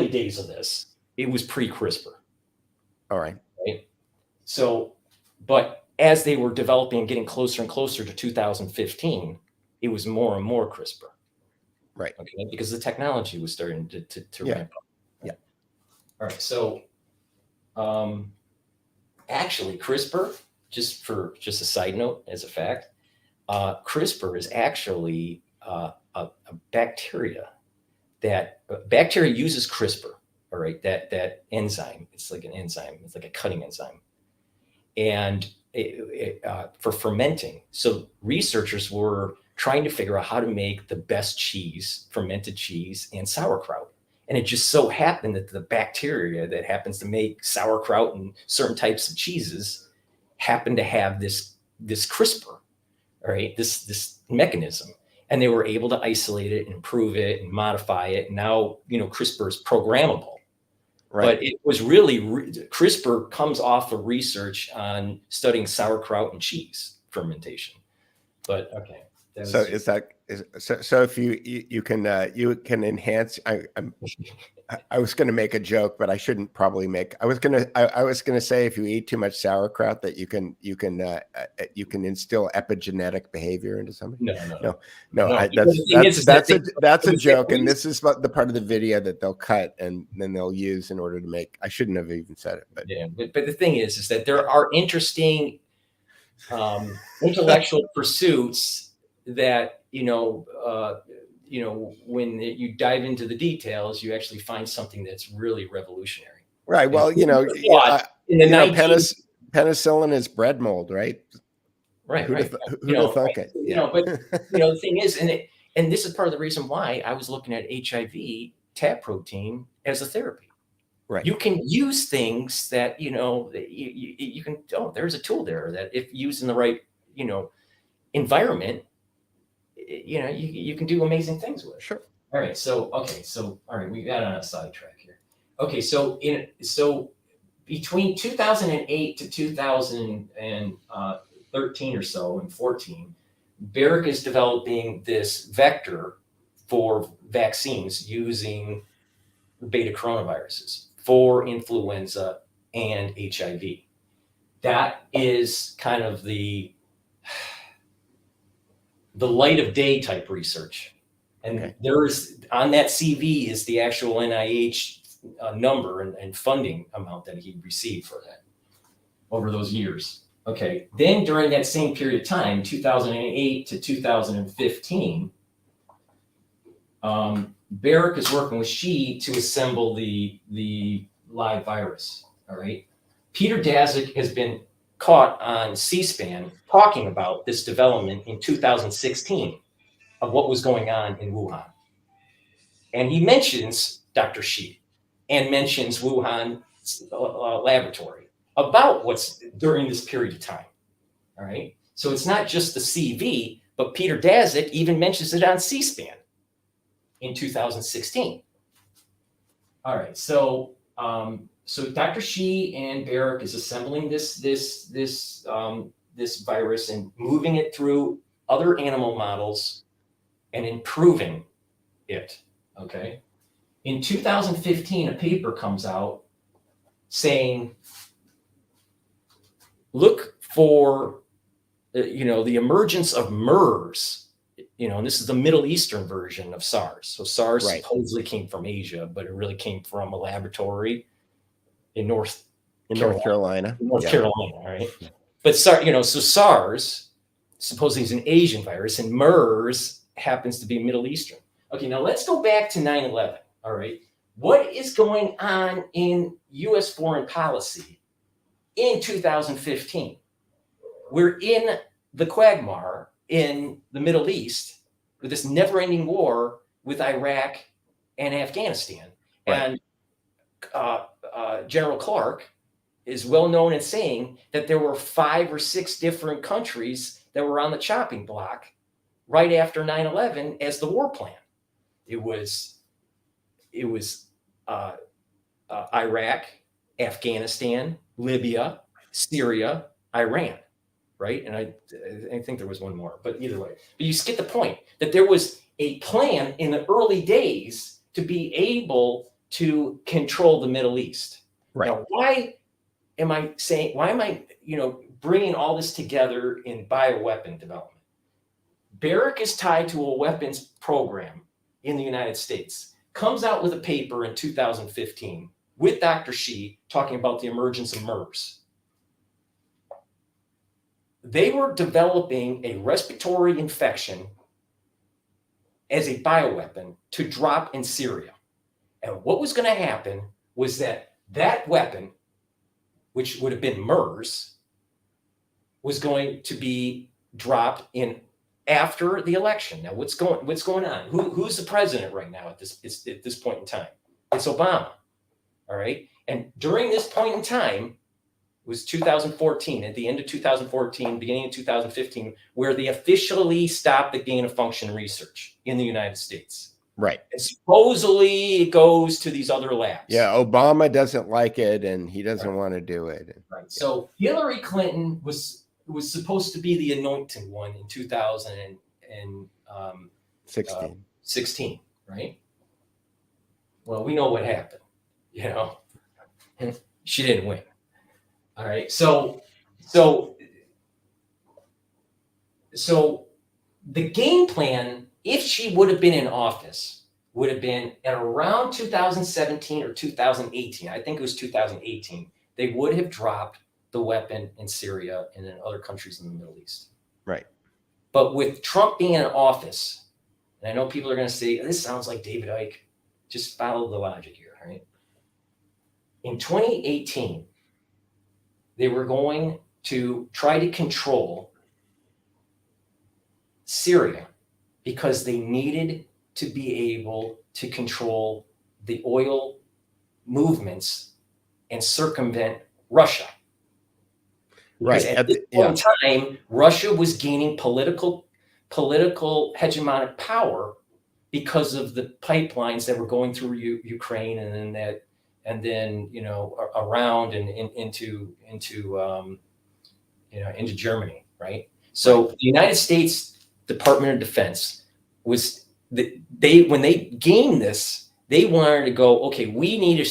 days of this, it was pre-CRISPR. All right. So, but as they were developing and getting closer and closer to 2015, it was more and more CRISPR. Right. Okay. Because the technology was starting to ramp up. Yeah. All right. So, actually, CRISPR, just a side note, as a fact, CRISPR is actually a bacteria bacteria uses CRISPR. All right, that enzyme. It's like an enzyme. It's like a cutting enzyme, and for fermenting. So researchers were trying to figure out how to make the best cheese, fermented cheese, and sauerkraut. And it just so happened that the bacteria that happens to make sauerkraut and certain types of cheeses happen to have this CRISPR, all right, this mechanism. And they were able to isolate it and improve it and modify it. Now, CRISPR is programmable. Right. But it was really, CRISPR comes off of research on studying sauerkraut and cheese fermentation. But okay. So if you can enhance, I was going to make a joke, but I shouldn't probably make. I was going to say if you eat too much sauerkraut that you can instill epigenetic behavior into somebody. No. That's a joke, and this is the part of the video that they'll cut and then they'll use in order to make. I shouldn't have even said it, but yeah. But the thing is that there are interesting intellectual pursuits that when you dive into the details, you actually find something that's really revolutionary. Right. Well, penicillin is bread mold, right? Right. Who'd have thunk it? But the thing is, and this is part of the reason why I was looking at HIV tap protein as a therapy. Right. You can use things that you can. Oh, there's a tool there that if used in the right environment, you can do amazing things with it. Sure. All right. So all right, we got on a sidetrack here. Okay. So between 2008 to 2013 or so and 14, Barrick is developing this vector for vaccines using beta coronaviruses for influenza and HIV. That is kind of the light of day type research. And there's on that CV is the actual NIH number and funding amount that he received for that over those years. Okay. Then during that same period of time, 2008 to 2015, Barrick is working with Xi to assemble the live virus. All right. Peter Daszak has been caught on C-SPAN talking about this development in 2016 of what was going on in Wuhan. And he mentions Dr. Xi and mentions Wuhan laboratory about what's during this period of time. All right. So it's not just the CV, but Peter Daszak even mentions it on C-SPAN in 2016. All right. So Dr. Xi and Barrick is assembling this virus and moving it through other animal models and improving it. Okay. In 2015, a paper comes out saying, look for, the emergence of MERS, and this is the Middle Eastern version of SARS. So SARS Right. supposedly came from Asia, but it really came from a laboratory in North Carolina. Carolina, right? But so SARS supposedly is an Asian virus, and MERS happens to be Middle Eastern. Okay, now let's go back to 9/11. All right, what is going on in U.S. foreign policy in 2015? We're in the quagmire in the Middle East with this never-ending war with Iraq and Afghanistan, Right. and General Clark is well known in saying that there were 5 or 6 different countries that were on the chopping block right after 9/11 as the war plan. It was Iraq, Afghanistan, Libya, Syria, Iran, right? And I think there was one more, but either way. But you get the point that there was a plan in the early days to be able to control the Middle East. Right. Now, why am I bringing all this together in bioweapon development? Barrick is tied to a weapons program in the United States, comes out with a paper in 2015 with Dr. Shi talking about the emergence of MERS. They were developing a respiratory infection as a bioweapon to drop in Syria. And what was going to happen was that weapon, which would have been MERS, was going to be dropped in after the election. Now, what's going on? Who's the president right now at this point in time? It's Obama. All right. And during this point in time, it was 2014, at the end of 2014, beginning of 2015, where they officially stopped the gain of function research in the United States. Right. And supposedly it goes to these other labs. Yeah, Obama doesn't like it, and he doesn't want to do it. Right. So Hillary Clinton was supposed to be the anointed one in 2016, right? Well, we know what happened. She didn't win. All right. So the game plan, if she would have been in office, would have been at around 2017 or 2018. I think it was 2018. They would have dropped the weapon in Syria and in other countries in the Middle East. Right. But with Trump being in office, and I know people are going to say, this sounds like David Icke. Just follow the logic here, right? In 2018, they were going to try to control Syria because they needed to be able to control the oil movements and circumvent Russia. Right. At this point in time, Russia was gaining political hegemonic power because of the pipelines that were going through Ukraine, and then around and into Germany, right? So the United States Department of Defense when they gained this, they wanted to go, okay, we need a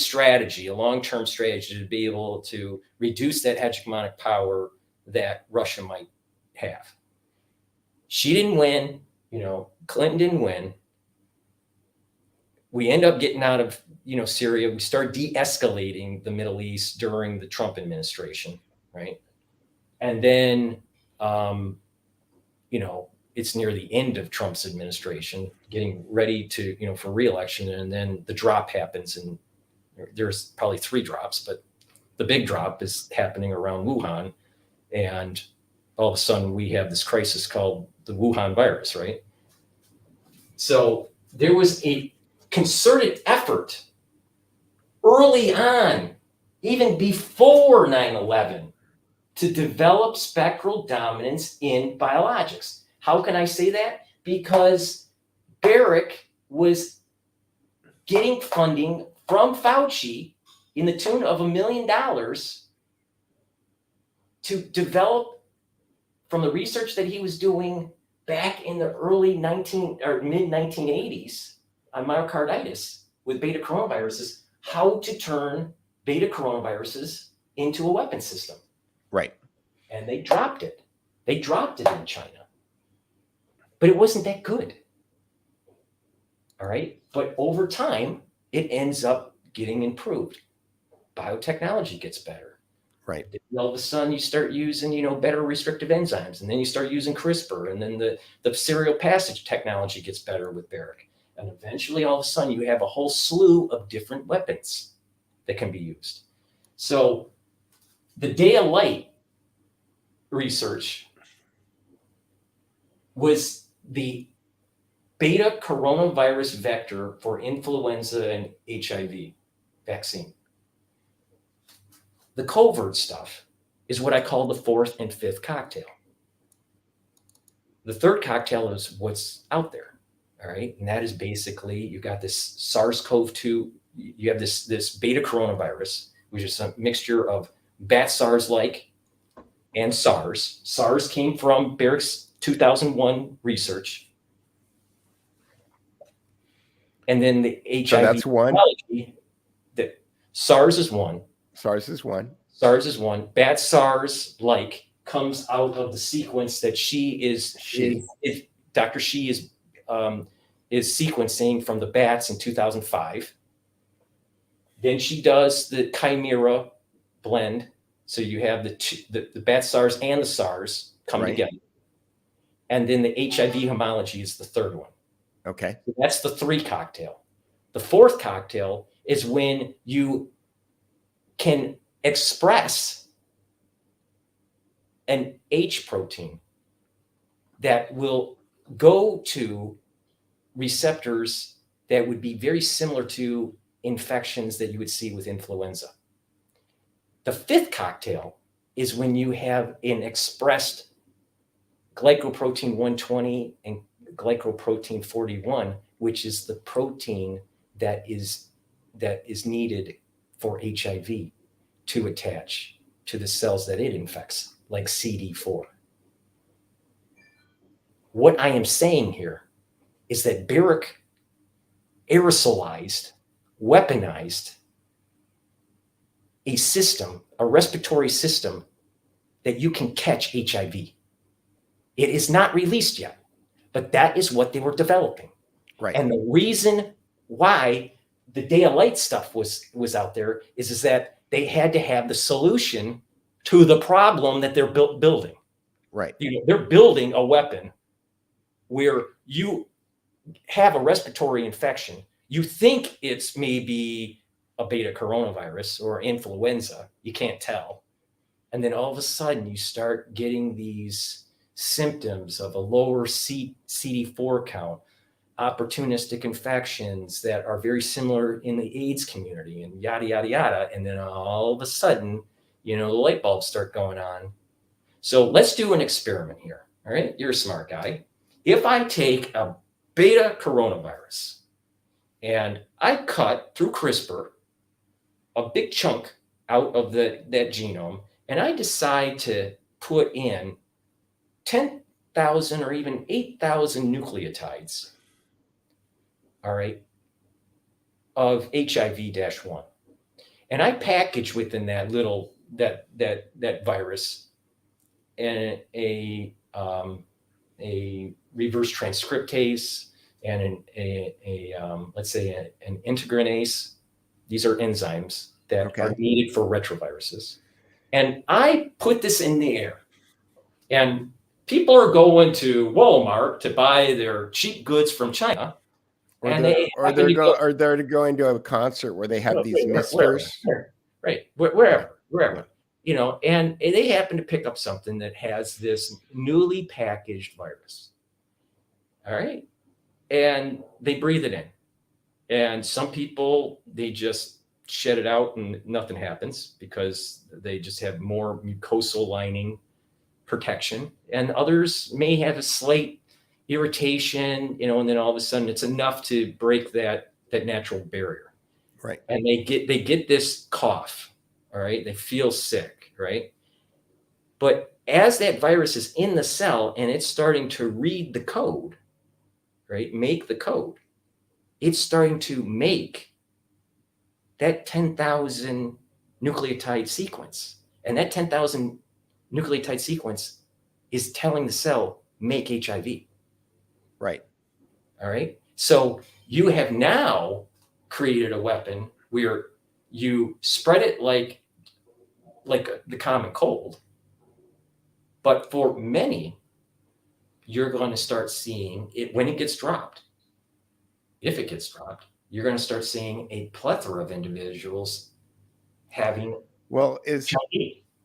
long-term strategy to be able to reduce that hegemonic power that Russia might have. She didn't win, Clinton didn't win. We end up getting out of, Syria. We start de-escalating the Middle East during the Trump administration, right? And then, it's near the end of Trump's administration, getting ready to, for re-election. And then the drop happens, and there's probably 3 drops, but the big drop is happening around Wuhan. And all of a sudden we have this crisis called the Wuhan virus, right? So there was a concerted effort early on, even before 9/11, to develop spectral dominance in biologics. How can I say that? Because Barrick was getting funding from Fauci in the tune of $1 million to develop, from the research that he was doing back in the early mid 1980s on myocarditis with beta coronaviruses how to turn beta coronaviruses into a weapon system. Right. And they dropped it. They dropped it in China. But it wasn't that good. All right. But over time, it ends up getting improved. Biotechnology gets better. Right. All of a sudden, you start using, better restrictive enzymes, and then you start using CRISPR, and then the serial passage technology gets better with Barrick. And eventually, all of a sudden, you have a whole slew of different weapons that can be used. So the day of light research was the beta coronavirus vector for influenza and HIV vaccine. The covert stuff is what I call the fourth and fifth cocktail. The third cocktail is what's out there, all right? And that is basically, you've got this SARS-CoV-2, you have this beta coronavirus, which is a mixture of bat SARS-like and SARS. SARS came from Barrick's 2001 research. And then the HIV. So that's one. SARS is one. SARS is one. SARS is one. Bat SARS-like comes out of the sequence that Dr. Shi is sequencing from the bats in 2005. Then she does the chimera blend. So you have the bat SARS and the SARS come together. And then the HIV homology is the third one. Okay. So that's the three cocktail. The fourth cocktail is when you can express an H protein that will go to receptors that would be very similar to infections that you would see with influenza. The fifth cocktail is when you have an expressed glycoprotein 120 and glycoprotein 41, which is the protein that is needed for HIV to attach to the cells that it infects, like CD4. What I am saying here is that Barrick aerosolized, weaponized a system, a respiratory system that you can catch HIV. It is not released yet, but that is what they were developing. Right. And the reason why the day of light stuff was out there is that they had to have the solution to the problem that they're building. Right. They're building a weapon where you have a respiratory infection. You think it's maybe a beta coronavirus or influenza. You can't tell. And then all of a sudden you start getting these symptoms of a lower CD4 count, opportunistic infections that are very similar in the AIDS community, and yada, yada, yada. And then all of a sudden, the light bulbs start going on. So let's do an experiment here. All right. You're a smart guy. If I take a beta coronavirus and I cut through CRISPR a big chunk out of that genome, and I decide to put in 10,000 or even 8,000 nucleotides, all right, of HIV-1. And I package within that little, that virus and a reverse transcriptase and let's say an integrinase. These are enzymes that are needed for retroviruses. And I put this in the air, and people are going to Walmart to buy their cheap goods from China. Or they're going to a concert where they have these misters. Wherever. And they happen to pick up something that has this newly packaged virus. All right. And they breathe it in. And some people, they just shed it out and nothing happens because they just have more mucosal lining protection. And others may have a slight irritation, and then all of a sudden it's enough to break that natural barrier. Right. And they get this cough. All right. They feel sick. Right. But as that virus is in the cell and it's starting to read the code, right, make the code, it's starting to make that 10,000 nucleotide sequence. And that 10,000 nucleotide sequence is telling the cell, make HIV. Right. All right. So you have now created a weapon where you spread it like the common cold. But for many, you're going to start seeing it when it gets dropped. If it gets dropped, you're going to start seeing a plethora of individuals having HIV.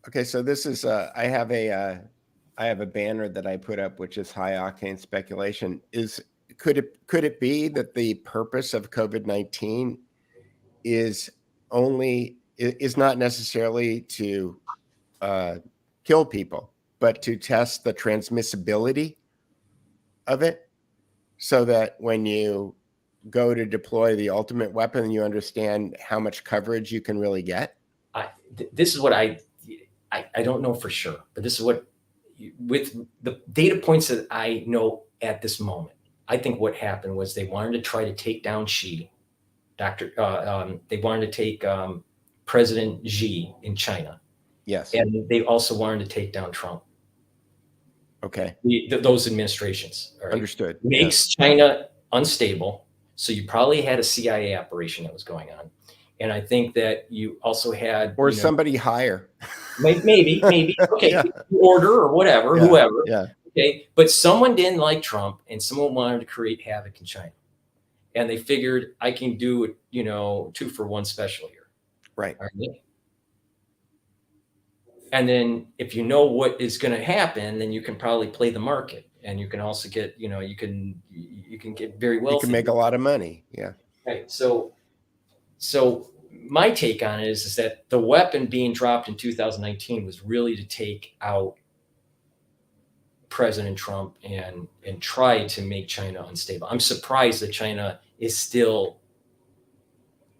Okay, so this is I have a banner that I put up, which is high octane speculation. Could it be that the purpose of COVID-19 is not necessarily to kill people, but to test the transmissibility of it, so that when you go to deploy the ultimate weapon, you understand how much coverage you can really get? This is what I don't know for sure, but this is what, with the data points that I know at this moment, I think what happened was they wanted to try to take down Xi, they wanted to take President Xi in China. Yes. And they also wanted to take down Trump. Okay. Those administrations. All right? Understood. Makes China unstable. So you probably had a CIA operation that was going on. And I think that you also had, or somebody higher. Maybe. Okay. Yeah. Order or whatever, whoever. Yeah. Okay. But someone didn't like Trump and someone wanted to create havoc in China. And they figured, I can do, 2-for-1 special here. Right. All right. And then if you know what is going to happen, then you can probably play the market, and you can also get, you can get very wealthy. You can make a lot of money. Yeah. Right. So my take on it is that the weapon being dropped in 2019 was really to take out President Trump and try to make China unstable. I'm surprised that China is still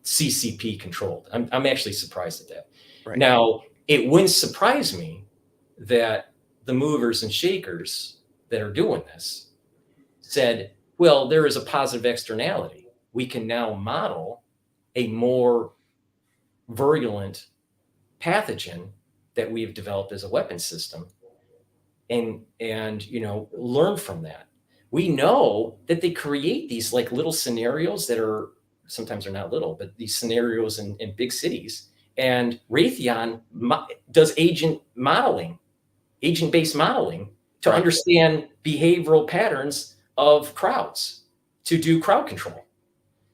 CCP controlled. I'm actually surprised at that. Right. Now, it wouldn't surprise me that the movers and shakers that are doing this said, well, there is a positive externality. We can now model a more virulent pathogen that we've developed as a weapon system and learn from that. We know that they create these like little scenarios that are, sometimes they're not little, but these scenarios in big cities. And Raytheon does agent-based modeling to understand behavioral patterns of crowds to do crowd control.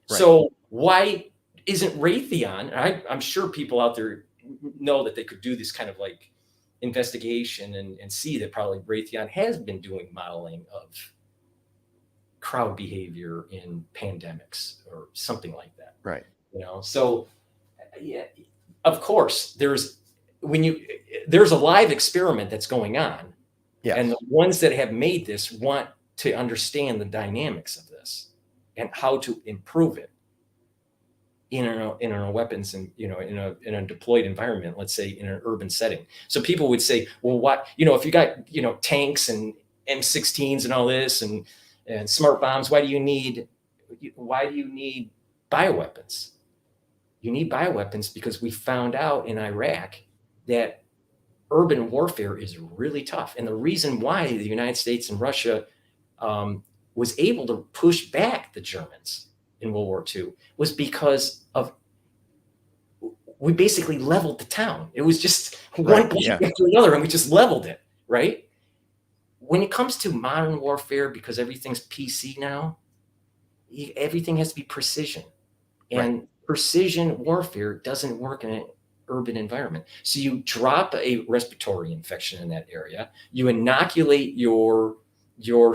Right. So why isn't Raytheon, I'm sure people out there know that they could do this kind of like investigation and see that probably Raytheon has been doing modeling of crowd behavior in pandemics or something like that. Right. So yeah, of course there's a live experiment that's going on. Yes. And the ones that have made this want to understand the dynamics of this and how to improve it in our weapons and in a deployed environment, let's say in an urban setting. So people would say, well, what, if you got tanks and M16s and all this and smart bombs, why do you need bioweapons? You need bioweapons because we found out in Iraq that urban warfare is really tough. And the reason why the United States and Russia was able to push back the Germans in World War II was because we basically leveled the town. It was just one place after another, and we just leveled it, right? When it comes to modern warfare, because everything's PC now, everything has to be precision. And precision warfare doesn't work in an urban environment. So you drop a respiratory infection in that area, you inoculate your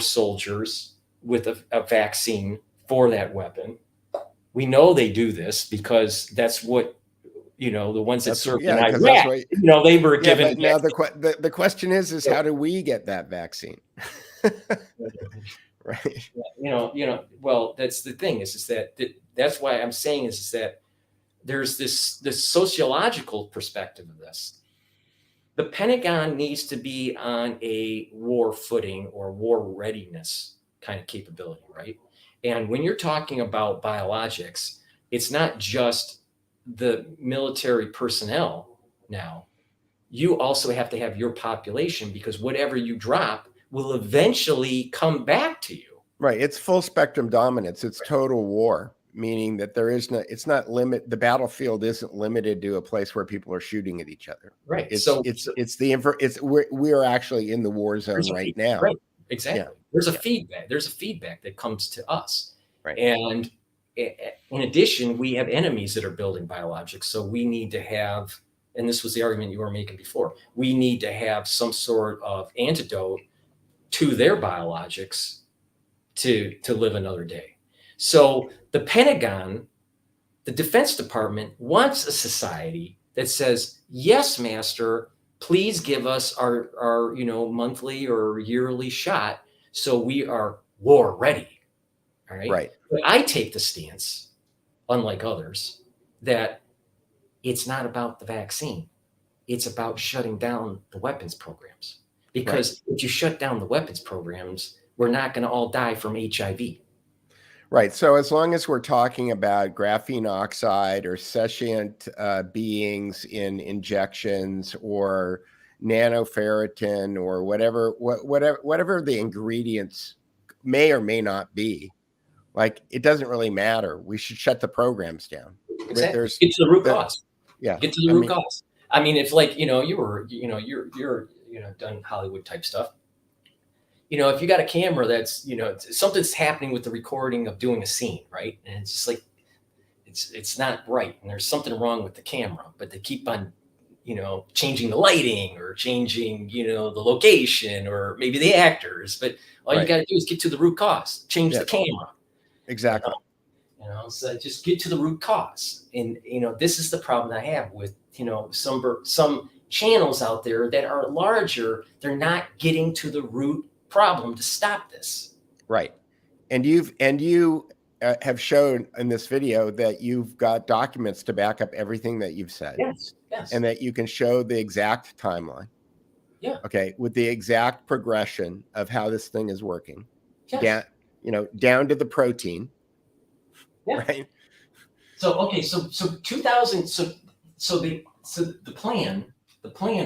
soldiers with a vaccine for that weapon. We know they do this because that's what, the ones that served in Iraq, they were given. But now the question is how do we get that vaccine? Right. Well, that's the thing is that's why I'm saying is that there's this sociological perspective of this. The Pentagon needs to be on a war footing or war readiness kind of capability, right? And when you're talking about biologics, it's not just the military personnel now, you also have to have your population, because whatever you drop will eventually come back to you. Right. It's full spectrum dominance. It's total war, meaning that there is no, it's not limit. The battlefield isn't limited to a place where people are shooting at each other. Right. We are actually in the war zone right now. Right. Exactly. Yeah. There's a feedback. There's a feedback that comes to us. Right. And in addition, we have enemies that are building biologics. So we need to have, and this was the argument you were making before, we need to have some sort of antidote to their biologics to live another day. So the Pentagon, the Defense Department wants a society that says, yes, master, please give us our monthly or yearly shot, so we are war ready. All right. Right. But I take the stance, unlike others, that it's not about the vaccine. It's about shutting down the weapons programs. Because if you shut down the weapons programs, we're not going to all die from HIV. Right. So as long as we're talking about graphene oxide or sentient beings in injections or nanoferritin or whatever the ingredients may or may not be, like, it doesn't really matter. We should shut the programs down. Exactly. Get to the root cause. Yeah. Get to the root cause. I mean, if like, you're done Hollywood type stuff. If you got a camera that's, something's happening with the recording of doing a scene, right? And it's just like, it's not right. And there's something wrong with the camera, but they keep on, changing the lighting or changing, the location or maybe the actors. But all you got to do is get to the root cause, change the camera. Exactly. So just get to the root cause. And, this is the problem I have with, some channels out there that are larger. They're not getting to the root problem to stop this. Right. And you have shown in this video that you've got documents to back up everything that you've said. Yes. And that you can show the exact timeline. Yeah. Okay. With the exact progression of how this thing is working. Yes. Down to the protein. Yeah. Right. So 2000. So the plan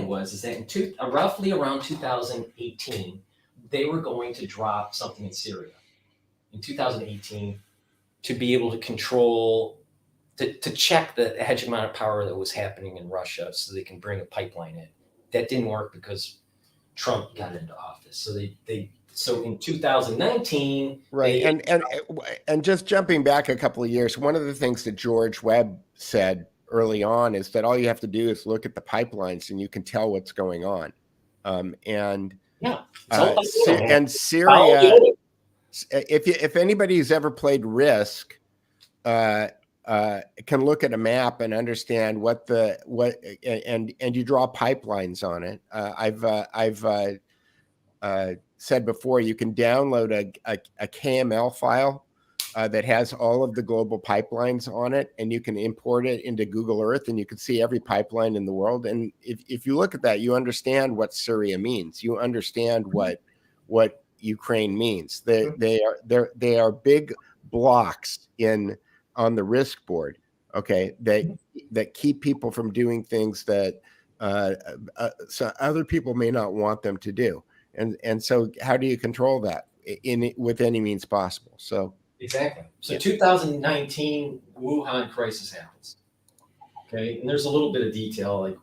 was that roughly around 2018, they were going to drop something in Syria in 2018 to be able to control, to check the hegemonic power that was happening in Russia, so they can bring a pipeline in. That didn't work because Trump got into office. So in 2019, right. And just jumping back a couple of years, one of the things that George Webb said early on is that all you have to do is look at the pipelines and you can tell what's going on. And Syria, if anybody's ever played Risk, can look at a map and understand and you draw pipelines on it. I've said before, you can download a KML file that has all of the global pipelines on it, and you can import it into Google Earth, and you can see every pipeline in the world. And if you look at that, you understand what Syria means. You understand what Ukraine means. They are big blocks on the risk board. Okay, that keep people from doing things that so other people may not want them to do. And so how do you control that with any means possible? So exactly. So 2019 Wuhan crisis happens. Okay, and there's a little bit of detail like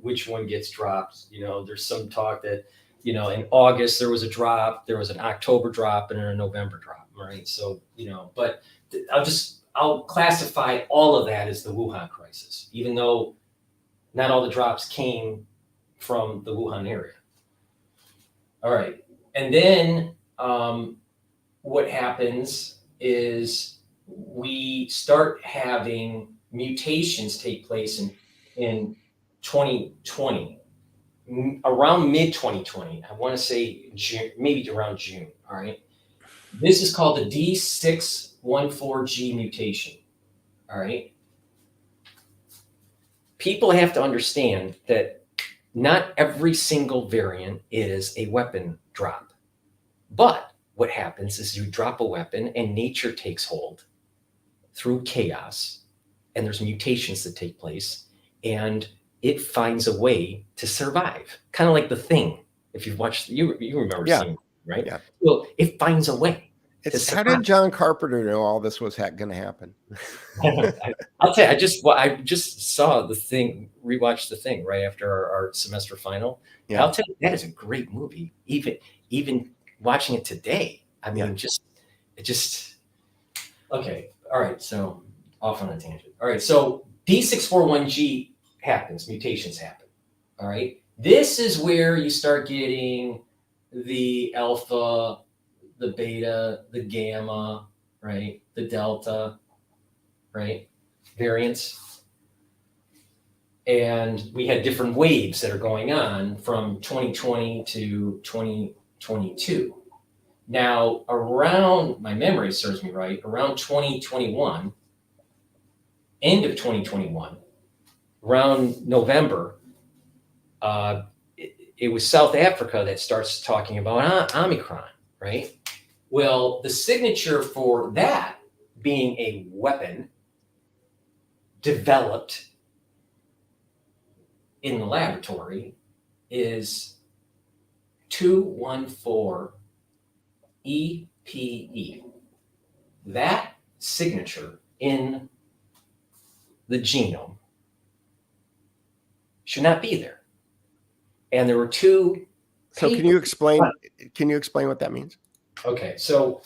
which one gets dropped. There's some talk that in August there was a drop, there was an October drop, and a November drop. Right. So but I'll classify all of that as the Wuhan crisis, even though not all the drops came from the Wuhan area. All right. And then what happens is we start having mutations take place in 2020, around mid 2020. I want to say June, maybe around June. All right. This is called the D614G mutation. All right. People have to understand that not every single variant is a weapon drop. But what happens is you drop a weapon and nature takes hold through chaos. and there's mutations that take place, and it finds a way to survive. Kind of like The Thing. If you've watched, you remember seeing it, right? Yeah. Well, it finds a way. How did John Carpenter know all this was going to happen? I'll tell you, I just saw The Thing, rewatched The Thing right after our semester final. Yeah. I'll tell you, that is a great movie. Even watching it today, I mean, okay. All right. So off on a tangent. All right. So D641G happens, mutations happen. All right. This is where you start getting the alpha, the beta, the gamma, right? The delta, right? Variants. And we had different waves that are going on from 2020 to 2022. Now, around, my memory serves me right, around 2021, end of 2021, around November, it was South Africa that starts talking about Omicron, right? Well, the signature for that being a weapon developed in the laboratory is 214 EPE. That signature in the genome should not be there. And there were two. So can you explain what that means? Okay, so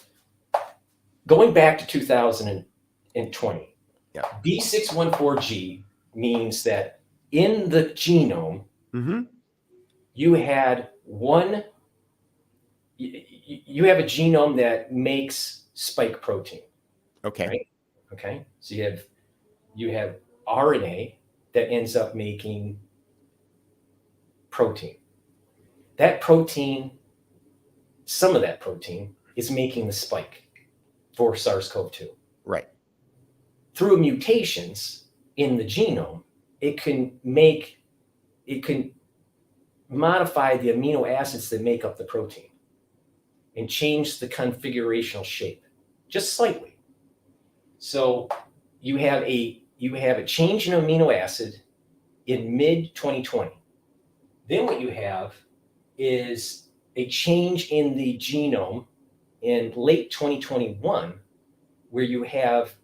going back to 2020, B614G means that in the genome, you had you have a genome that makes spike protein. Okay. Right? Okay. So you have RNA that ends up making protein. That protein, some of that protein is making the spike for SARS-CoV-2. Right. Through mutations in the genome, it can modify the amino acids that make up the protein and change the configurational shape just slightly. So you have a change in amino acid in mid 2020. Then what you have is a change in the genome in late 2021, where you have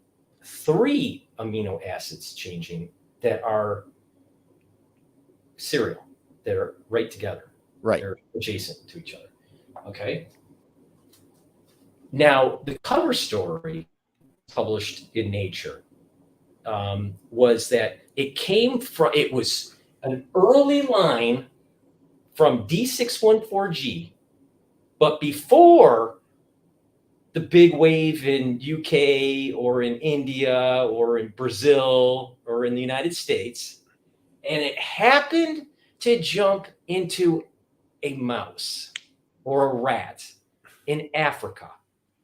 3 amino acids changing that are serial, that are right together. Right. They're adjacent to each other. Okay. Now, the cover story published in Nature was that it was an early line from D614G, but before the big wave in UK or in India or in Brazil or in the United States, and it happened to jump into a mouse or a rat in Africa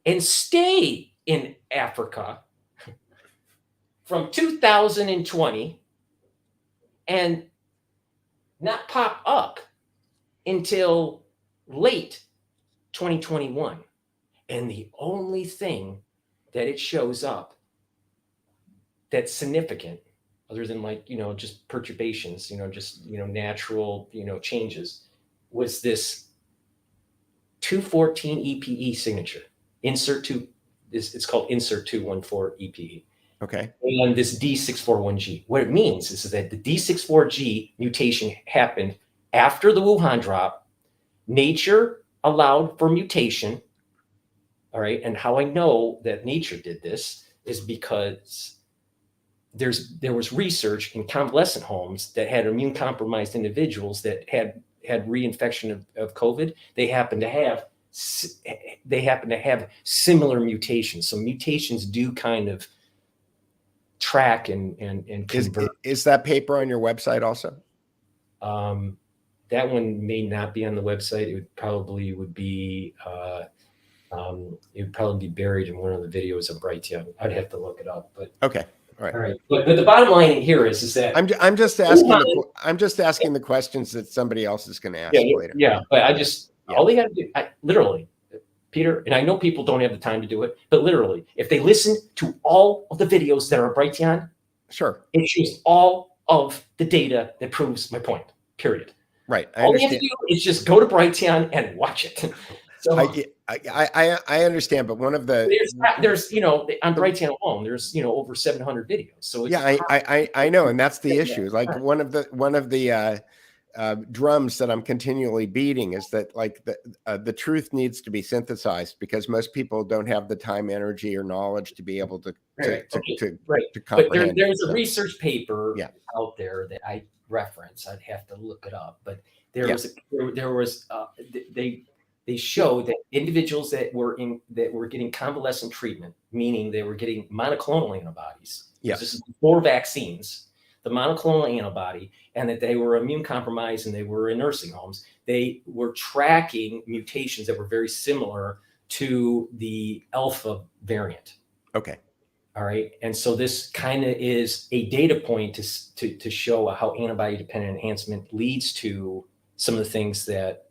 and stay in Africa from 2020 and not pop up until late 2021. And the only thing that it shows up that's significant, other than just perturbations, natural, changes, was this 214 EPE signature. It's called insert 214 EPE. Okay. And this D641G. What it means is that the D64G mutation happened after the Wuhan drop. Nature allowed for mutation. All right. And how I know that nature did this is because there was research in convalescent homes that had immune compromised individuals that had reinfection of COVID. They happen to have similar mutations. So mutations do kind of track and convert. Is that paper on your website also? That one may not be on the website. It would probably be buried in one of the videos of Brighteon. I'd have to look it up. But okay. All right. But the bottom line here is that I'm just asking the questions that somebody else is going to ask later. Yeah, but all they got to do, literally, Peter, and I know people don't have the time to do it, but literally, if they listen to all of the videos that are Brighteon, Sure. It shows all of the data that proves my point, period. Right. I All you have to understand. do is just go to Brighteon and watch it. So I understand, but one of the there's on Brighteon alone, there's over 700 videos. So it's I know, and that's the issue. Like one of the drums that I'm continually beating is that like the truth needs to be synthesized because most people don't have the time, energy, or knowledge to be able to comprehend. But there's a research paper out there that I reference. I'd have to look it up, but they showed that individuals that were getting convalescent treatment, meaning they were getting monoclonal antibodies. Yes. This is before vaccines, the monoclonal antibody, and that they were immune compromised and they were in nursing homes. They were tracking mutations that were very similar to the alpha variant. Okay. All right. And so this kind of is a data point to show how antibody dependent enhancement leads to some of the things that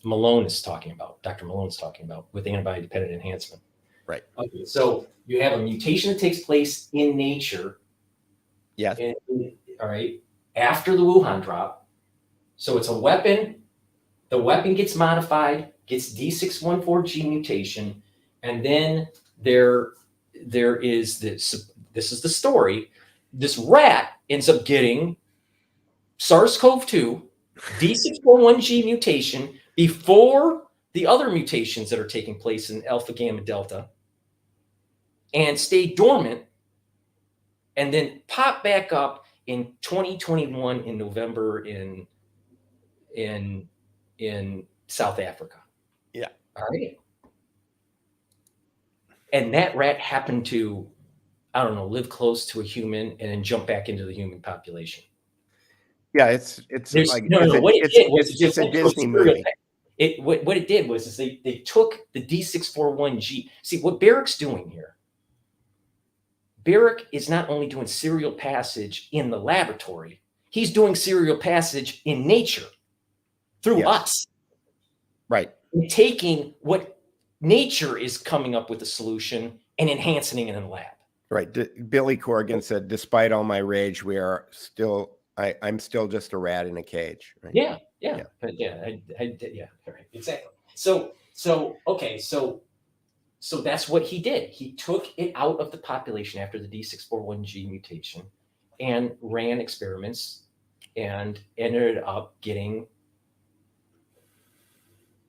Malone is talking about, Dr. Malone is talking about with antibody-dependent enhancement. Right. Okay, so you have a mutation that takes place in nature. Yes. All right. After the Wuhan drop. So it's a weapon. The weapon gets modified, gets D614G mutation, and then there is this is the story. This rat ends up getting SARS-CoV-2, D641G mutation before the other mutations that are taking place in alpha, gamma, delta, and stay dormant, and then pop back up in 2021 in November in South Africa. Yeah. All right. And that rat happened to, I don't know, live close to a human and then jump back into the human population. Yeah, it's like it's a Disney movie. What it did was they took the D641G. See what Barrick's doing here. Barrick is not only doing serial passage in the laboratory, he's doing serial passage in nature through us. Right. And taking what nature is coming up with a solution and enhancing it in the lab. Right. Billy Corgan said, despite all my rage, I'm still just a rat in a cage. Right? Yeah. Right, exactly. So that's what he did. He took it out of the population after the D641G mutation and ran experiments and ended up getting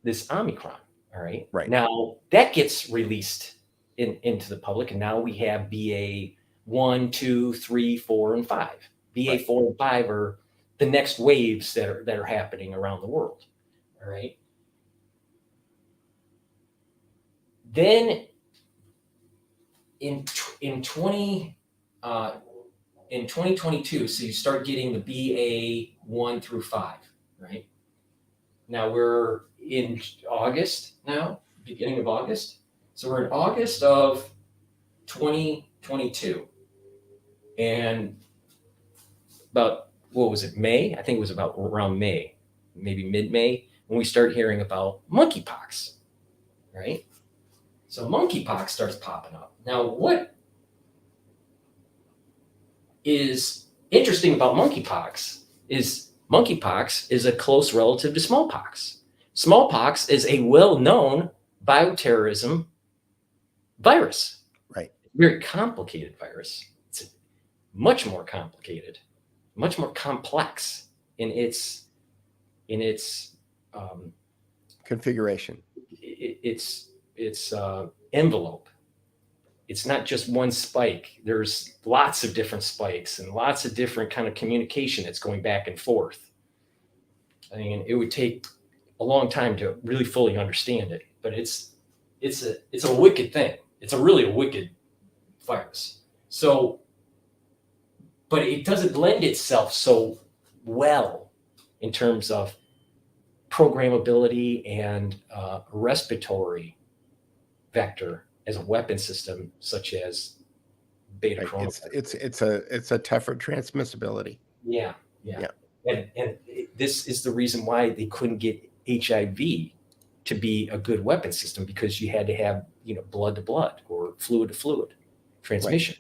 this Omicron. All right. Right. Now that gets released into the public, and now we have BA 1, 2, 3, 4, and 5. BA 4 and 5 are the next waves that are happening around the world. All right. Then in 2022, so you start getting the BA 1 through 5, right? Now we're in August now, beginning of August. So we're in August of 2022. And about, what was it, May? I think it was about around May, maybe mid-May, when we start hearing about monkeypox, right? So monkeypox starts popping up. Now, what is interesting about monkeypox is a close relative to smallpox. Smallpox is a well-known bioterrorism virus. Right. Very complicated virus. It's much more complicated, much more complex in its configuration. Its envelope. It's not just one spike. There's lots of different spikes and lots of different kind of communication that's going back and forth. I mean, it would take a long time to really fully understand it, but it's a wicked thing. It's a really wicked virus. So, but it doesn't lend itself so well in terms of programmability and respiratory vector as a weapon system, such as beta coronavirus. It's a tougher transmissibility. Yeah. And this is the reason why they couldn't get HIV to be a good weapon system, because you had to have blood to blood or fluid to fluid transmission.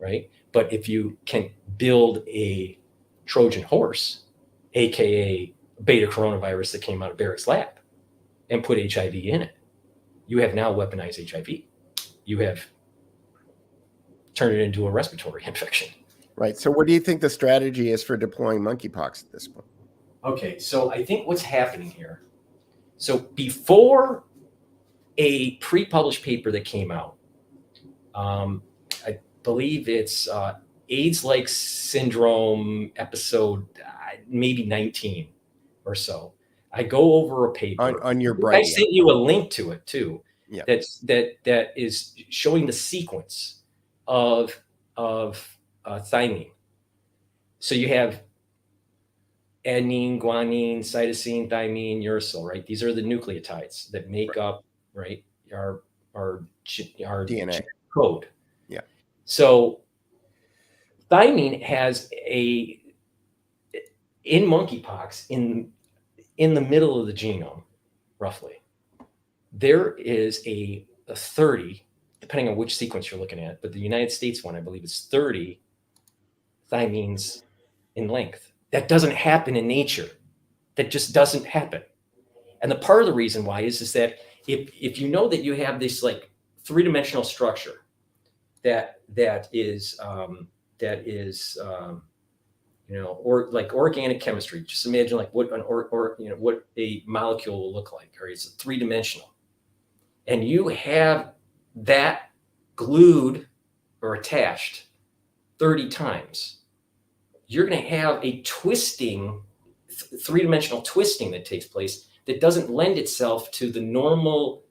right? But if you can build a Trojan horse, aka beta coronavirus that came out of Barrick's lab, and put HIV in it, you have now weaponized HIV. You have turned it into a respiratory infection. Right. So what do you think the strategy is for deploying monkeypox at this point? Okay, so I think what's happening here, so before a pre-published paper that came out, I believe it's AIDS-like syndrome episode, maybe 19 or so. I go over a paper. On your I bright. sent you a link to it too. Yeah. That is showing the sequence of thymine. So you have adenine, guanine, cytosine, thymine, uracil, right? These are the nucleotides that make up, right, our DNA code. Yeah. So thymine has in monkeypox in the middle of the genome, roughly, there is a 30, depending on which sequence you're looking at, but the United States one, I believe, is 30 thymines in length. That doesn't happen in nature. That just doesn't happen. And the part of the reason why is that if you know that you have this like three-dimensional structure that is or like organic chemistry. Just imagine like what what a molecule will look like. Right? It's three-dimensional, and you have that glued or attached 30 times. You're going to have a twisting, three-dimensional twisting that takes place that doesn't lend itself to the normal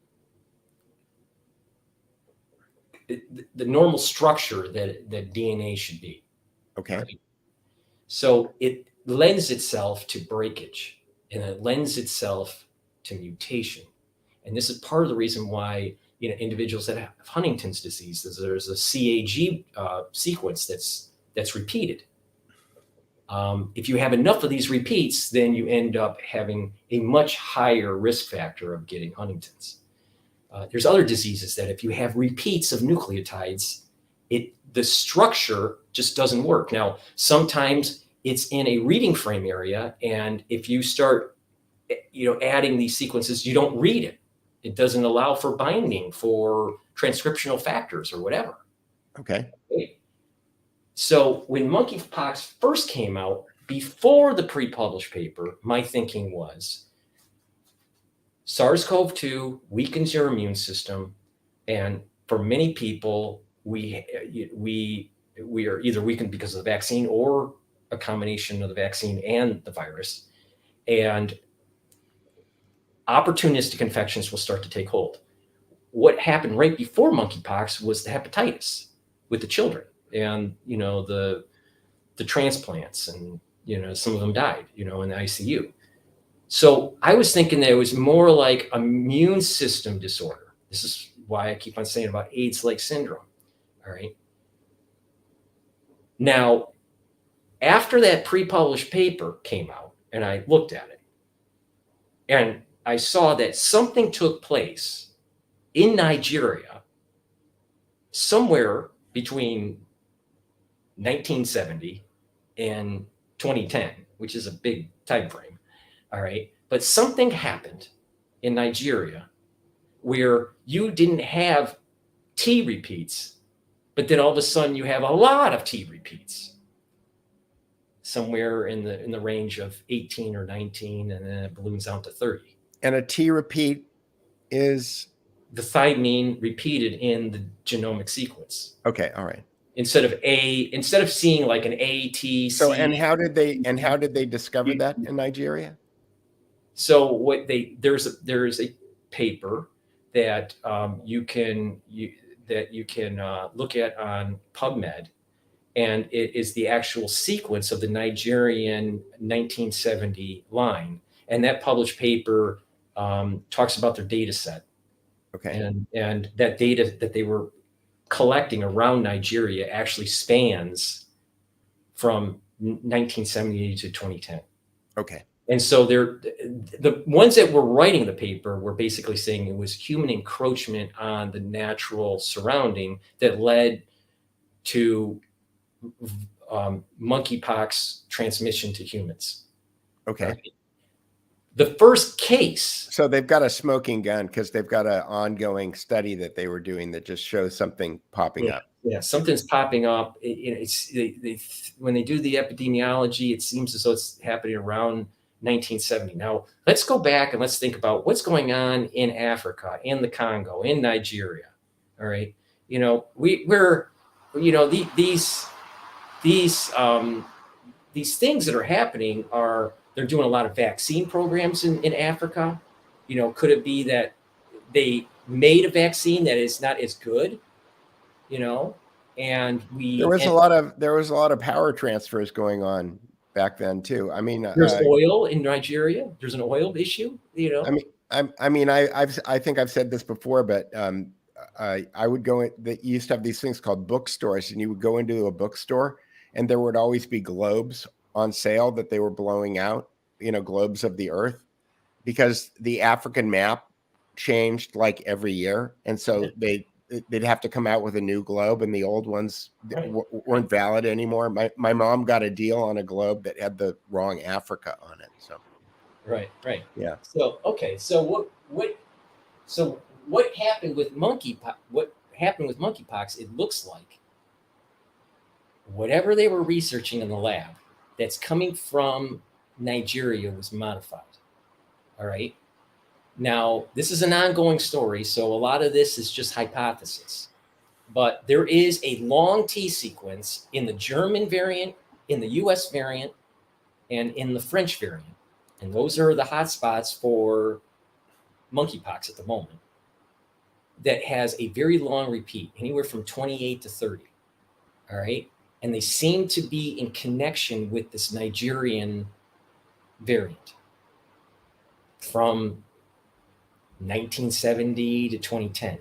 structure that DNA should be. Okay. Right? So it lends itself to breakage, and it lends itself to mutation. And this is part of the reason why individuals that have Huntington's disease, there's a CAG sequence that's repeated. If you have enough of these repeats, then you end up having a much higher risk factor of getting Huntington's. There's other diseases that if you have repeats of nucleotides, the structure just doesn't work. Now, sometimes it's in a reading frame area, and if you start, adding these sequences, you don't read it. It doesn't allow for binding for transcriptional factors or whatever. Okay. So when monkeypox first came out, before the pre-published paper, my thinking was SARS-CoV-2 weakens your immune system, and for many people, we are either weakened because of the vaccine or a combination of the vaccine and the virus, and opportunistic infections will start to take hold. What happened right before monkeypox was the hepatitis with the children, and the transplants, and some of them died in the ICU. So I was thinking that it was more like immune system disorder. This is why I keep on saying about AIDS-like syndrome. All right. Now, after that pre-published paper came out, and I looked at it, and I saw that something took place in Nigeria somewhere between 1970 and 2010, which is a big time frame. All right. But something happened in Nigeria where you didn't have T repeats, but then all of a sudden you have a lot of T repeats, somewhere in the range of 18 or 19, and then it balloons out to 30. And a T repeat is the thymine repeated in the genomic sequence. Okay, all right. Instead of seeing like an A, T, C. So and how did they discover that in Nigeria? So there's a paper that you can look at on PubMed, and it is the actual sequence of the Nigerian 1970 line, and that published paper talks about their data set. Okay. And that data that they were collecting around Nigeria actually spans from 1970 to 2010. Okay. And so the ones that were writing the paper were basically saying it was human encroachment on the natural surrounding that led to monkeypox transmission to humans. Okay. Right? The first case. So they've got a smoking gun because they've got an ongoing study that they were doing that just shows something popping up. Yeah, something's popping up. When they do the epidemiology, it seems as though it's happening around 1970. Now, let's go back and let's think about what's going on in Africa, in the Congo, in Nigeria. All right, these things that are happening they're doing a lot of vaccine programs in Africa. Could it be that they made a vaccine that is not as good? And there was a lot of power transfers going on back then too. I mean, there's oil in Nigeria. There's an oil issue. I think I've said this before, but I would go in. They used to have these things called bookstores, and you would go into a bookstore, and there would always be globes on sale that they were blowing out. Globes of the Earth, because the African map changed like every year, and so they'd have to come out with a new globe, and the old ones weren't valid anymore. My mom got a deal on a globe that had the wrong Africa on it. So right, yeah. So okay, so what happened with monkeypox? What happened with monkeypox? It looks like whatever they were researching in the lab that's coming from Nigeria was modified. All right. Now, this is an ongoing story, so a lot of this is just hypothesis. But there is a long T sequence in the German variant, in the US variant, and in the French variant. And those are the hotspots for monkeypox at the moment, that has a very long repeat, anywhere from 28 to 30. All right. And they seem to be in connection with this Nigerian variant from 1970 to 2010.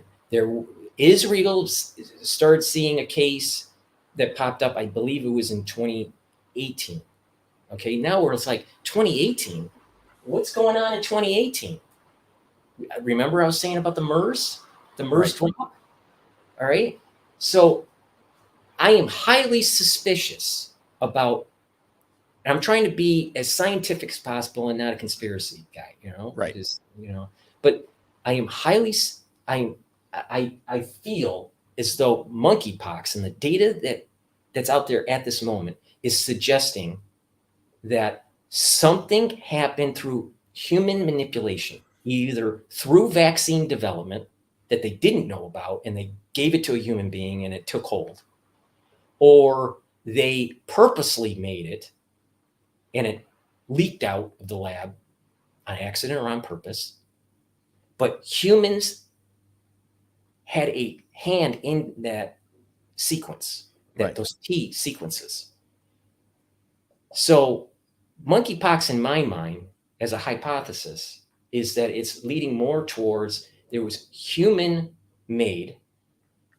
Israel started seeing a case that popped up, I believe it was in 2018. Okay, now we're like 2018. What's going on in 2018? Remember I was saying about the MERS? The MERS drop? All right. So I am highly suspicious about, and I'm trying to be as scientific as possible and not a conspiracy guy, Right. Just, but I am I feel as though monkeypox and the data that's out there at this moment is suggesting that something happened through human manipulation, either through vaccine development that they didn't know about and they gave it to a human being and it took hold, or they purposely made it and it leaked out of the lab on accident or on purpose. But humans had a hand in that sequence, those T sequences. So monkeypox, in my mind, as a hypothesis, is that it's leading more towards there was human made,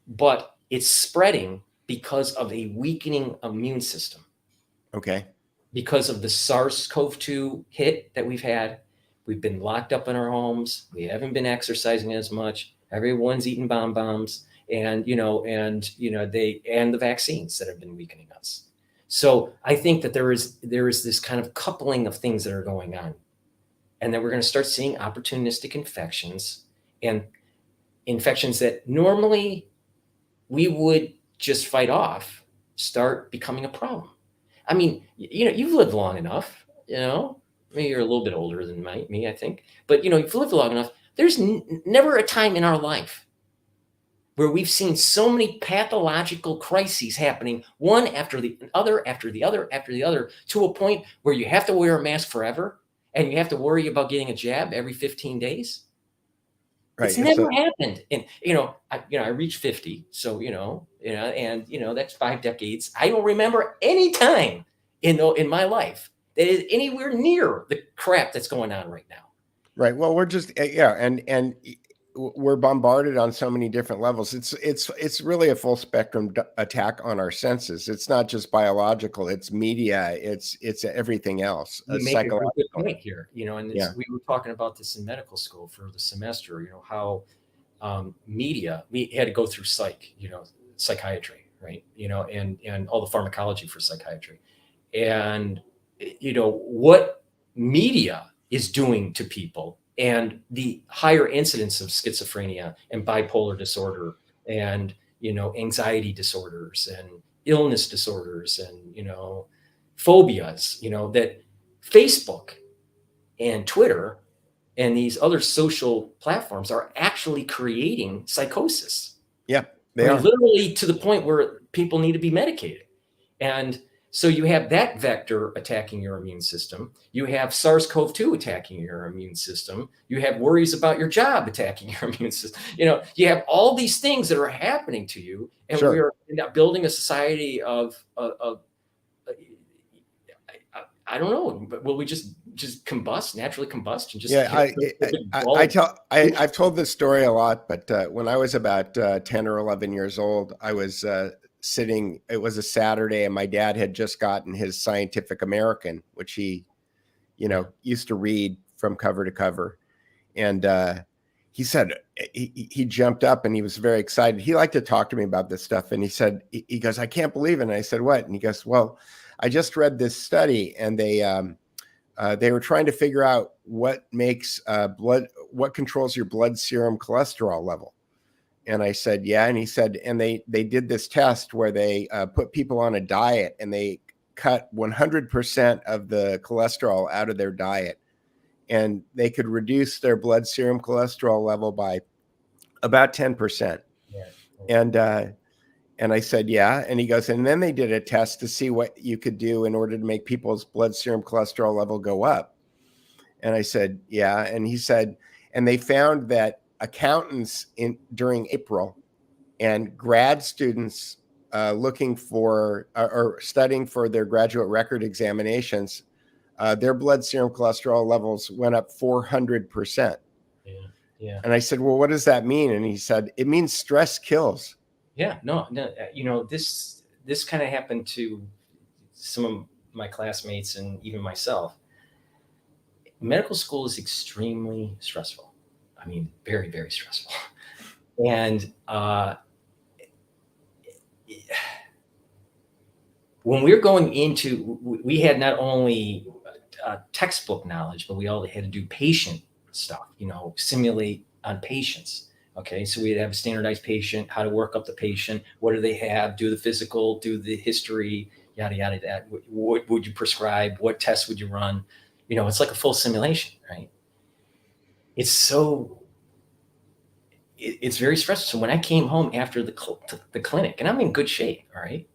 but it's spreading because of a weakening immune system. Okay. Because of the SARS-CoV-2 hit that we've had. We've been locked up in our homes. We haven't been exercising as much. Everyone's eating bombs, and the vaccines that have been weakening us. So I think that there is this kind of coupling of things that are going on, and that we're going to start seeing opportunistic infections, and infections that normally we would just fight off start becoming a problem. I mean, you've lived long enough, maybe you're a little bit older than me, I think, but you've lived long enough. There's never a time in our life where we've seen so many pathological crises happening, one after the other, after the other, after the other, to a point where you have to wear a mask forever and you have to worry about getting a jab every 15 days. Right. It's never happened. And, I reached 50. So, that's 5 decades. I don't remember any time in my life that is anywhere near the crap that's going on right now. Right. Well, we're just, and we're bombarded on so many different levels. It's really a full spectrum attack on our senses. It's not just biological, it's media, it's everything else. You make a good point here, and we were talking about this in medical school for the semester, how media, we had to go through psychiatry, right? And all the pharmacology for psychiatry. And, what media is doing to people and the higher incidence of schizophrenia and bipolar disorder and, anxiety disorders and illness disorders and, phobias, that Facebook and Twitter and these other social platforms are actually creating psychosis. Yeah, they are. Literally to the point where people need to be medicated. And so you have that vector attacking your immune system. You have SARS-CoV-2 attacking your immune system. You have worries about your job attacking your immune system. You have all these things that are happening to you. And Sure. we are building a society of I don't know, but will we just combust, naturally combust, and just I've told this story a lot, but when I was about 10 or 11 years old, I was sitting. It was a Saturday, and my dad had just gotten his Scientific American, which he, used to read from cover to cover, and he said he jumped up and he was very excited. He liked to talk to me about this stuff, and he goes, "I can't believe it." And I said, "What?" And he goes, "Well, I just read this study, and they were trying to figure out what makes what controls your blood serum cholesterol level." And I said, "Yeah." And he said, and they did this test where they put people on a diet, and they cut 100% of the cholesterol out of their diet, and they could reduce their blood serum cholesterol level by about 10%. Yeah. And I said, "Yeah." And he goes, and then they did a test to see what you could do in order to make people's blood serum cholesterol level go up. And I said, "Yeah." And he said, and they found that accountants during April and grad students looking for or studying for their graduate record examinations, their blood serum cholesterol levels went up 400%. Yeah. Yeah. And I said, "Well, what does that mean?" And he said, "It means stress kills." Yeah, no, this kind of happened to some of my classmates and even myself. Medical school is extremely stressful. I mean, very, very stressful. And when we were going into, we had not only textbook knowledge, but we all had to do patient stuff, simulate on patients. Okay, so we'd have a standardized patient, how to work up the patient, what do they have, do the physical, do the history, yada, yada, that. What would you prescribe? What tests would you run? It's like a full simulation, right? It's very stressful. So when I came home after the clinic, and I'm in good shape, all right,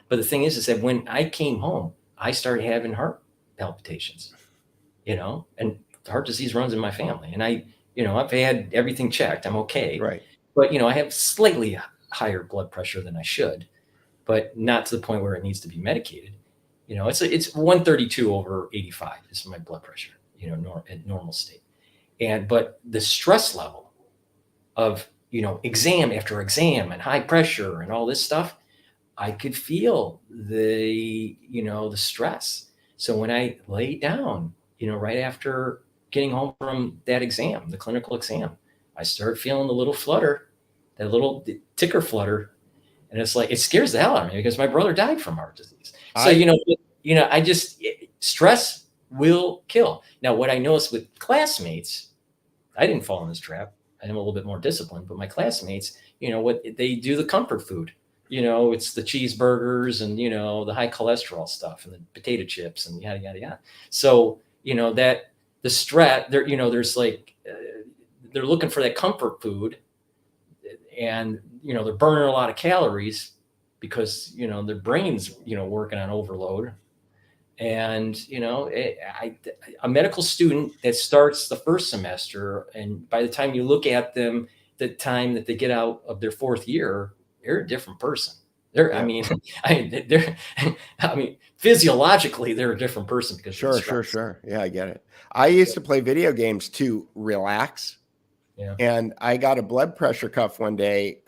but the thing is that when I came home, I started having heart palpitations, and heart disease runs in my family. And I've had everything checked. I'm okay. Right. But, I have slightly higher blood pressure than I should, but not to the point where it needs to be medicated. It's 132 over 85 is my blood pressure, at normal state. But the stress level of, exam after exam and high pressure and all this stuff, I could feel the stress. So when I laid down, right after getting home from that exam, the clinical exam, I started feeling the little flutter, that little ticker flutter. And it's like, it scares the hell out of me because my brother died from heart disease. So, stress will kill. Now, what I noticed with classmates, I didn't fall in this trap. I'm a little bit more disciplined, but my classmates, what they do, the comfort food, it's the cheeseburgers and, the high cholesterol stuff and the potato chips and yada, yada, yada. So, that the stress there, there's like, they're looking for that comfort food and, they're burning a lot of calories because, their brain's, working on overload. And, a medical student that starts the first semester, and by the time you look at them, the time that they get out of their fourth year, they're a different person. I mean, physiologically, they're a different person because Sure. Yeah, I get it. I used to play video games to relax. Yeah. And I got a blood pressure cuff one day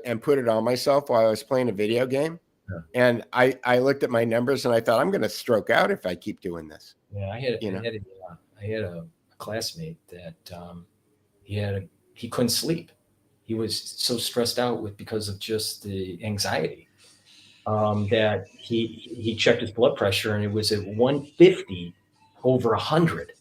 and put it on myself while I was playing a video game. Yeah. And I looked at my numbers and I thought, I'm going to stroke out if I keep doing this. Yeah, I had a classmate that he couldn't sleep. He was so stressed out because of just the anxiety that he checked his blood pressure and it was at 150 over 100.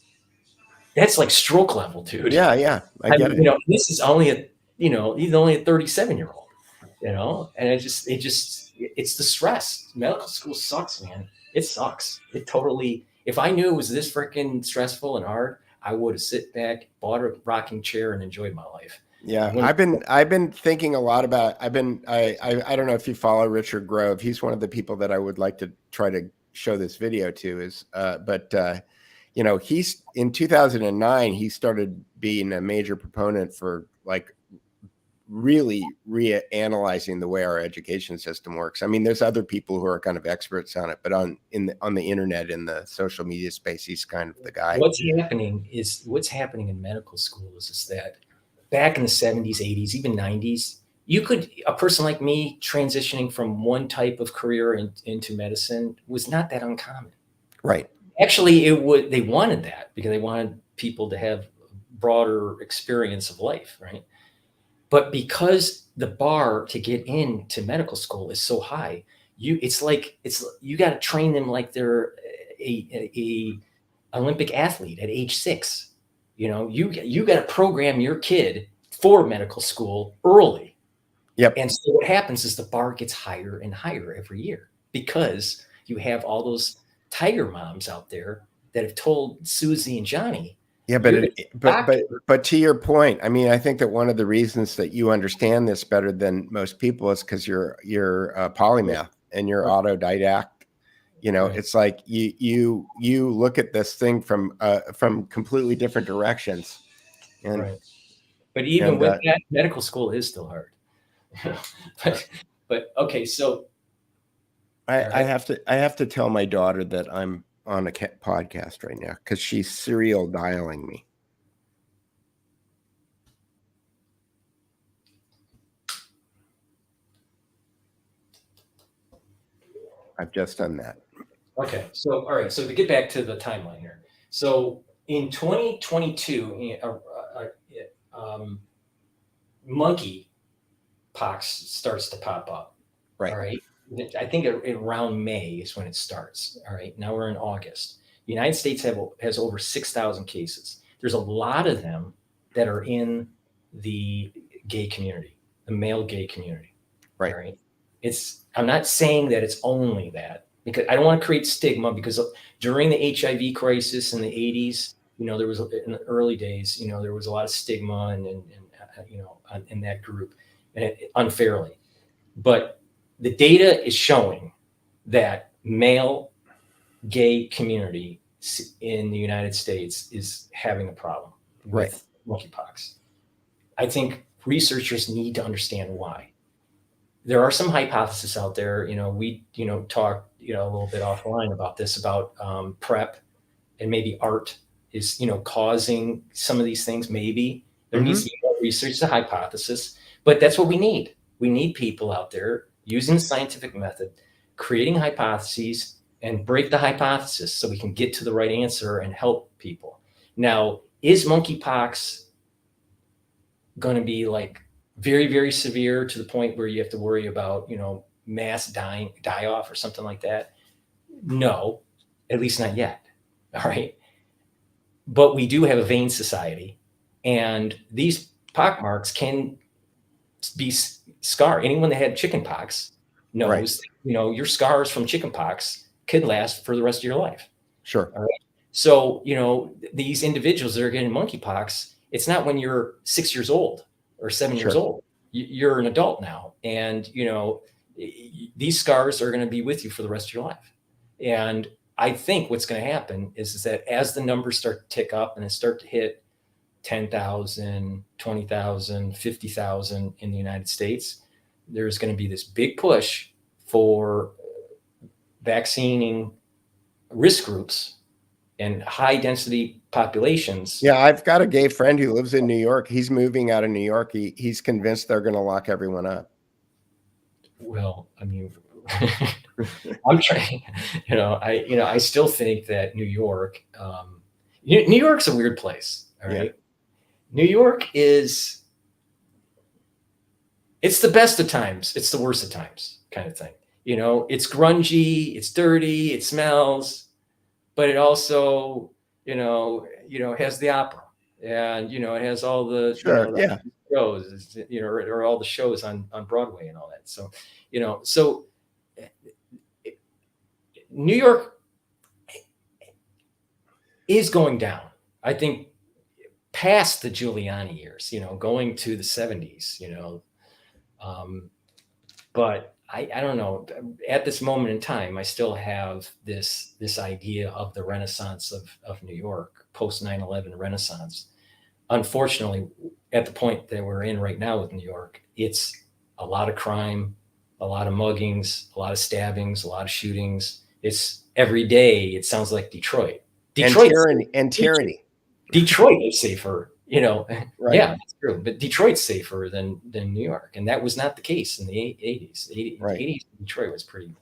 That's like stroke level, dude. Yeah, yeah, I get it. This is only he's only a 37-year-old, and it's the stress. Medical school sucks, man. It sucks. It totally, if I knew it was this freaking stressful and hard, I would have sit back, bought a rocking chair and enjoyed my life. Yeah, I've been thinking a lot about. I don't know if you follow Richard Grove. He's one of the people that I would like to try to show this video to. He's in 2009. He started being a major proponent for like really reanalyzing the way our education system works. I mean, there's other people who are kind of experts on it, but on the internet, in the social media space, he's kind of the guy. What's happening in medical school is that back in the 70s, 80s, even 90s, a person like me transitioning from one type of career into medicine was not that uncommon. Right. Actually, they wanted that because they wanted people to have broader experience of life, right? But because the bar to get into medical school is so high, you got to train them like they're a Olympic athlete at age 6. You got to program your kid for medical school early. Yep. And so what happens is the bar gets higher and higher every year because you have all those tiger moms out there that have told Susie and Johnny. Yeah, but to your point, I mean, I think that one of the reasons that you understand this better than most people is because you're a polymath and you're autodidact. Right. It's like you look at this thing from completely different directions. And, right. But even with that, medical school is still hard. but okay, so I have to tell my daughter that I'm on a podcast right now because she's serial dialing me. I've just done that. Okay, so all right, so to get back to the timeline here, so in 2022, monkey pox starts to pop up. Right. All right. I think around May is when it starts. All right. Now we're in August. The United States has over 6,000 cases. There's a lot of them that are in the gay community, the male gay community. Right. All right. I'm not saying that it's only that, because I don't want to create stigma, because during the HIV crisis in the 80s, there was, in the early days, there was a lot of stigma and in that group, and unfairly. But the data is showing that male gay community in the United States is having a problem with monkeypox. I think researchers need to understand why. There are some hypotheses out there. We talked a little bit offline about this, about PrEP and maybe art is causing some of these things. Maybe there needs to be more research, a hypothesis, but that's what we need. We need people out there using the scientific method, creating hypotheses, and break the hypothesis so we can get to the right answer and help people. Now, is monkeypox going to be like very, very severe to the point where you have to worry about, mass die off or something like that? No, at least not yet. All right. But we do have a vein society, and these pockmarks can be scar. Anyone that had chickenpox knows, your scars from chickenpox could last for the rest of your life. Sure. All right. So, these individuals that are getting monkeypox, it's not when you're 6 years old or 7 years old. You're an adult now, and these scars are going to be with you for the rest of your life. And I think what's going to happen is that as the numbers start to tick up and they start to hit 10,000, 20,000, 50,000 in the United States, there's going to be this big push for vaccinating risk groups and high density populations. Yeah, I've got a gay friend who lives in New York. He's moving out of New York. He's convinced they're going to lock everyone up. Well, I mean, I'm trying, I still think that New York, New York's a weird place. All right. Yeah. New York is it's the best of times. It's the worst of times kind of thing. You know, it's grungy, it's dirty, it smells, but it also, has the opera, and, it has all the, Sure. the Yeah. shows, or all the shows on Broadway and all that. So, New York is going down. I think past the Giuliani years, going to the 70s, but I don't know. At this moment in time, I still have this idea of the Renaissance of New York, post 9/11 Renaissance. Unfortunately, at the point that we're in right now with New York, it's a lot of crime, a lot of muggings, a lot of stabbings, a lot of shootings. It's every day. It sounds like Detroit. Tyranny. Detroit is safer, Right. Yeah, that's true. But Detroit's safer than New York, and that was not the case in the 80s. Right. 80s Detroit was pretty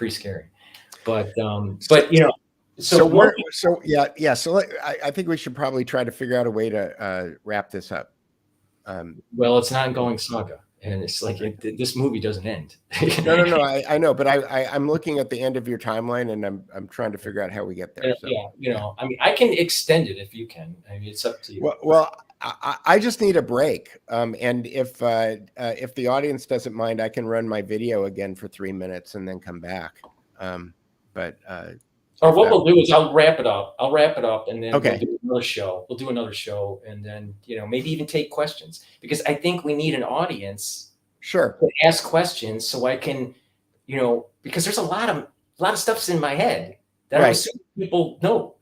scary. But I think we should probably try to figure out a way to wrap this up. Well, it's an ongoing saga, and it's like this movie doesn't end. No. I know, but I'm looking at the end of your timeline, and I'm trying to figure out how we get there. So. Yeah, I mean, I can extend it if you can. I mean, it's up to you. Well, I just need a break, and if the audience doesn't mind, I can run my video again for 3 minutes and then come back. Or what we'll do is I'll wrap it up, and then Okay. we'll do another show, and then maybe even take questions, because I think we need an audience Sure. to ask questions, so I can, because there's a lot of stuff's in my head that I assume people know.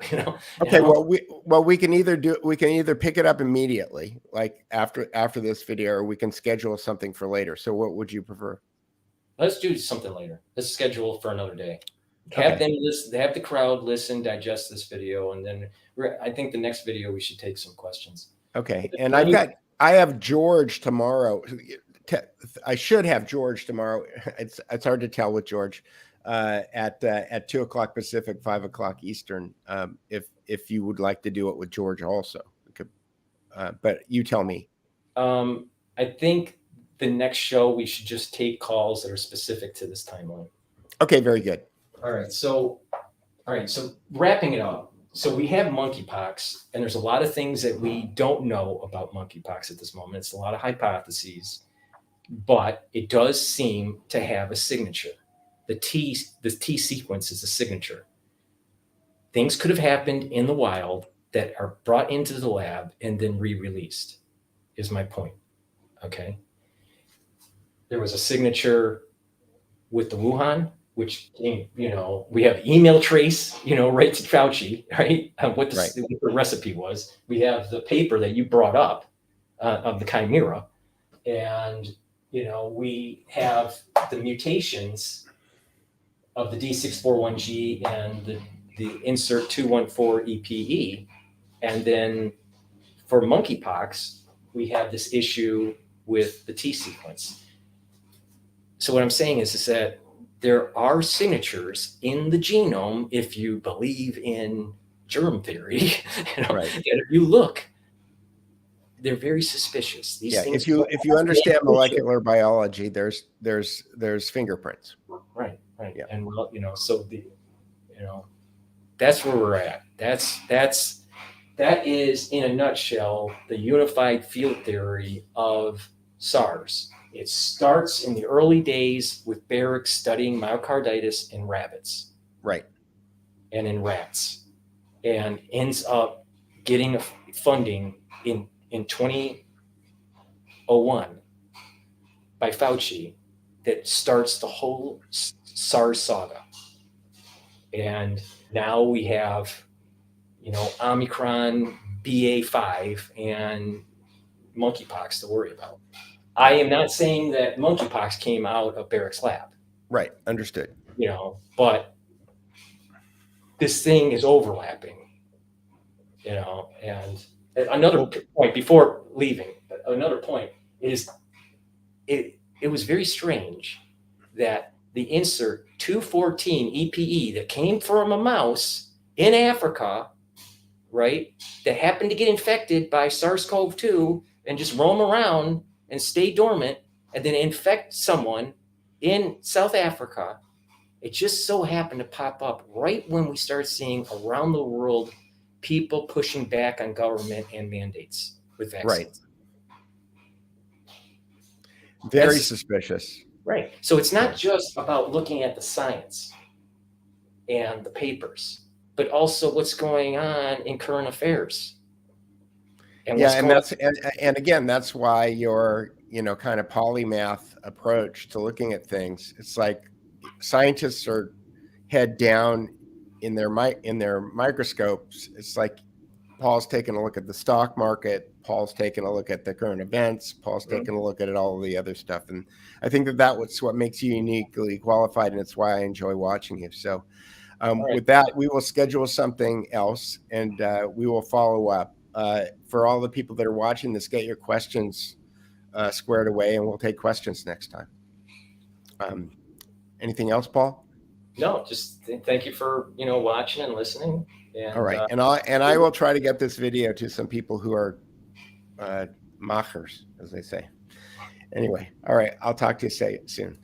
Okay. Well, we can either pick it up immediately, like after this video, or we can schedule something for later. So what would you prefer? Let's do something later. Let's schedule for another day. Have them listen, have the crowd listen, digest this video, and then I think the next video we should take some questions. Okay. And I have George tomorrow. I should have George tomorrow. It's hard to tell with George at 2:00 Pacific, 5:00 Eastern. If you would like to do it with George also, but you tell me. I think the next show we should just take calls that are specific to this timeline. Okay. Very good. All right. So wrapping it up. So we have monkeypox, and there's a lot of things that we don't know about monkeypox at this moment. It's a lot of hypotheses, but it does seem to have a signature. The T sequence is a signature. Things could have happened in the wild that are brought into the lab and then re-released, is my point. Okay. There was a signature with the Wuhan, which, we have email trace, right to Fauci, right? What the recipe was. We have the paper that you brought up of the Chimera. And, we have the mutations of the D641G and the insert 214 EPE. And then for monkeypox, we have this issue with the T sequence. So what I'm saying is that there are signatures in the genome, if you believe in germ theory, that if you look, they're very suspicious. These things. If you understand molecular biology, there's fingerprints. Right. Yeah. And so that's where we're at. That is in a nutshell the unified field theory of SARS. It starts in the early days with Barrick studying myocarditis in rabbits, right, and in rats, and ends up getting funding in 2001 by Fauci that starts the whole SARS saga. And now we have, Omicron, BA.5, and monkeypox to worry about. I am not saying that monkeypox came out of Barrick's lab. Right. Understood. But this thing is overlapping, and another point before leaving, another point is it was very strange that the insert 214 EPE that came from a mouse in Africa, right, that happened to get infected by SARS-CoV-2 and just roam around and stay dormant and then infect someone in South Africa. It just so happened to pop up right when we start seeing around the world people pushing back on government and mandates with vaccines. Right. Very That's- suspicious. Right. So it's not just about looking at the science and the papers, but also what's going on in current affairs. And again, that's why your, kind of polymath approach to looking at things, it's like scientists are head down in their microscopes. It's like Paul's taking a look at the stock market, Paul's taking a look at the current events, Paul's taking a look at all the other stuff. And I think that's what makes you uniquely qualified, and it's why I enjoy watching you. So with that, we will schedule something else, and we will follow up. For all the people that are watching this, get your questions squared away, and we'll take questions next time. Anything else, Paul? No, just thank you for watching and listening. And, all right, and I will try to get this video to some people who are machers, as they say. Anyway, all right, I'll talk to you soon.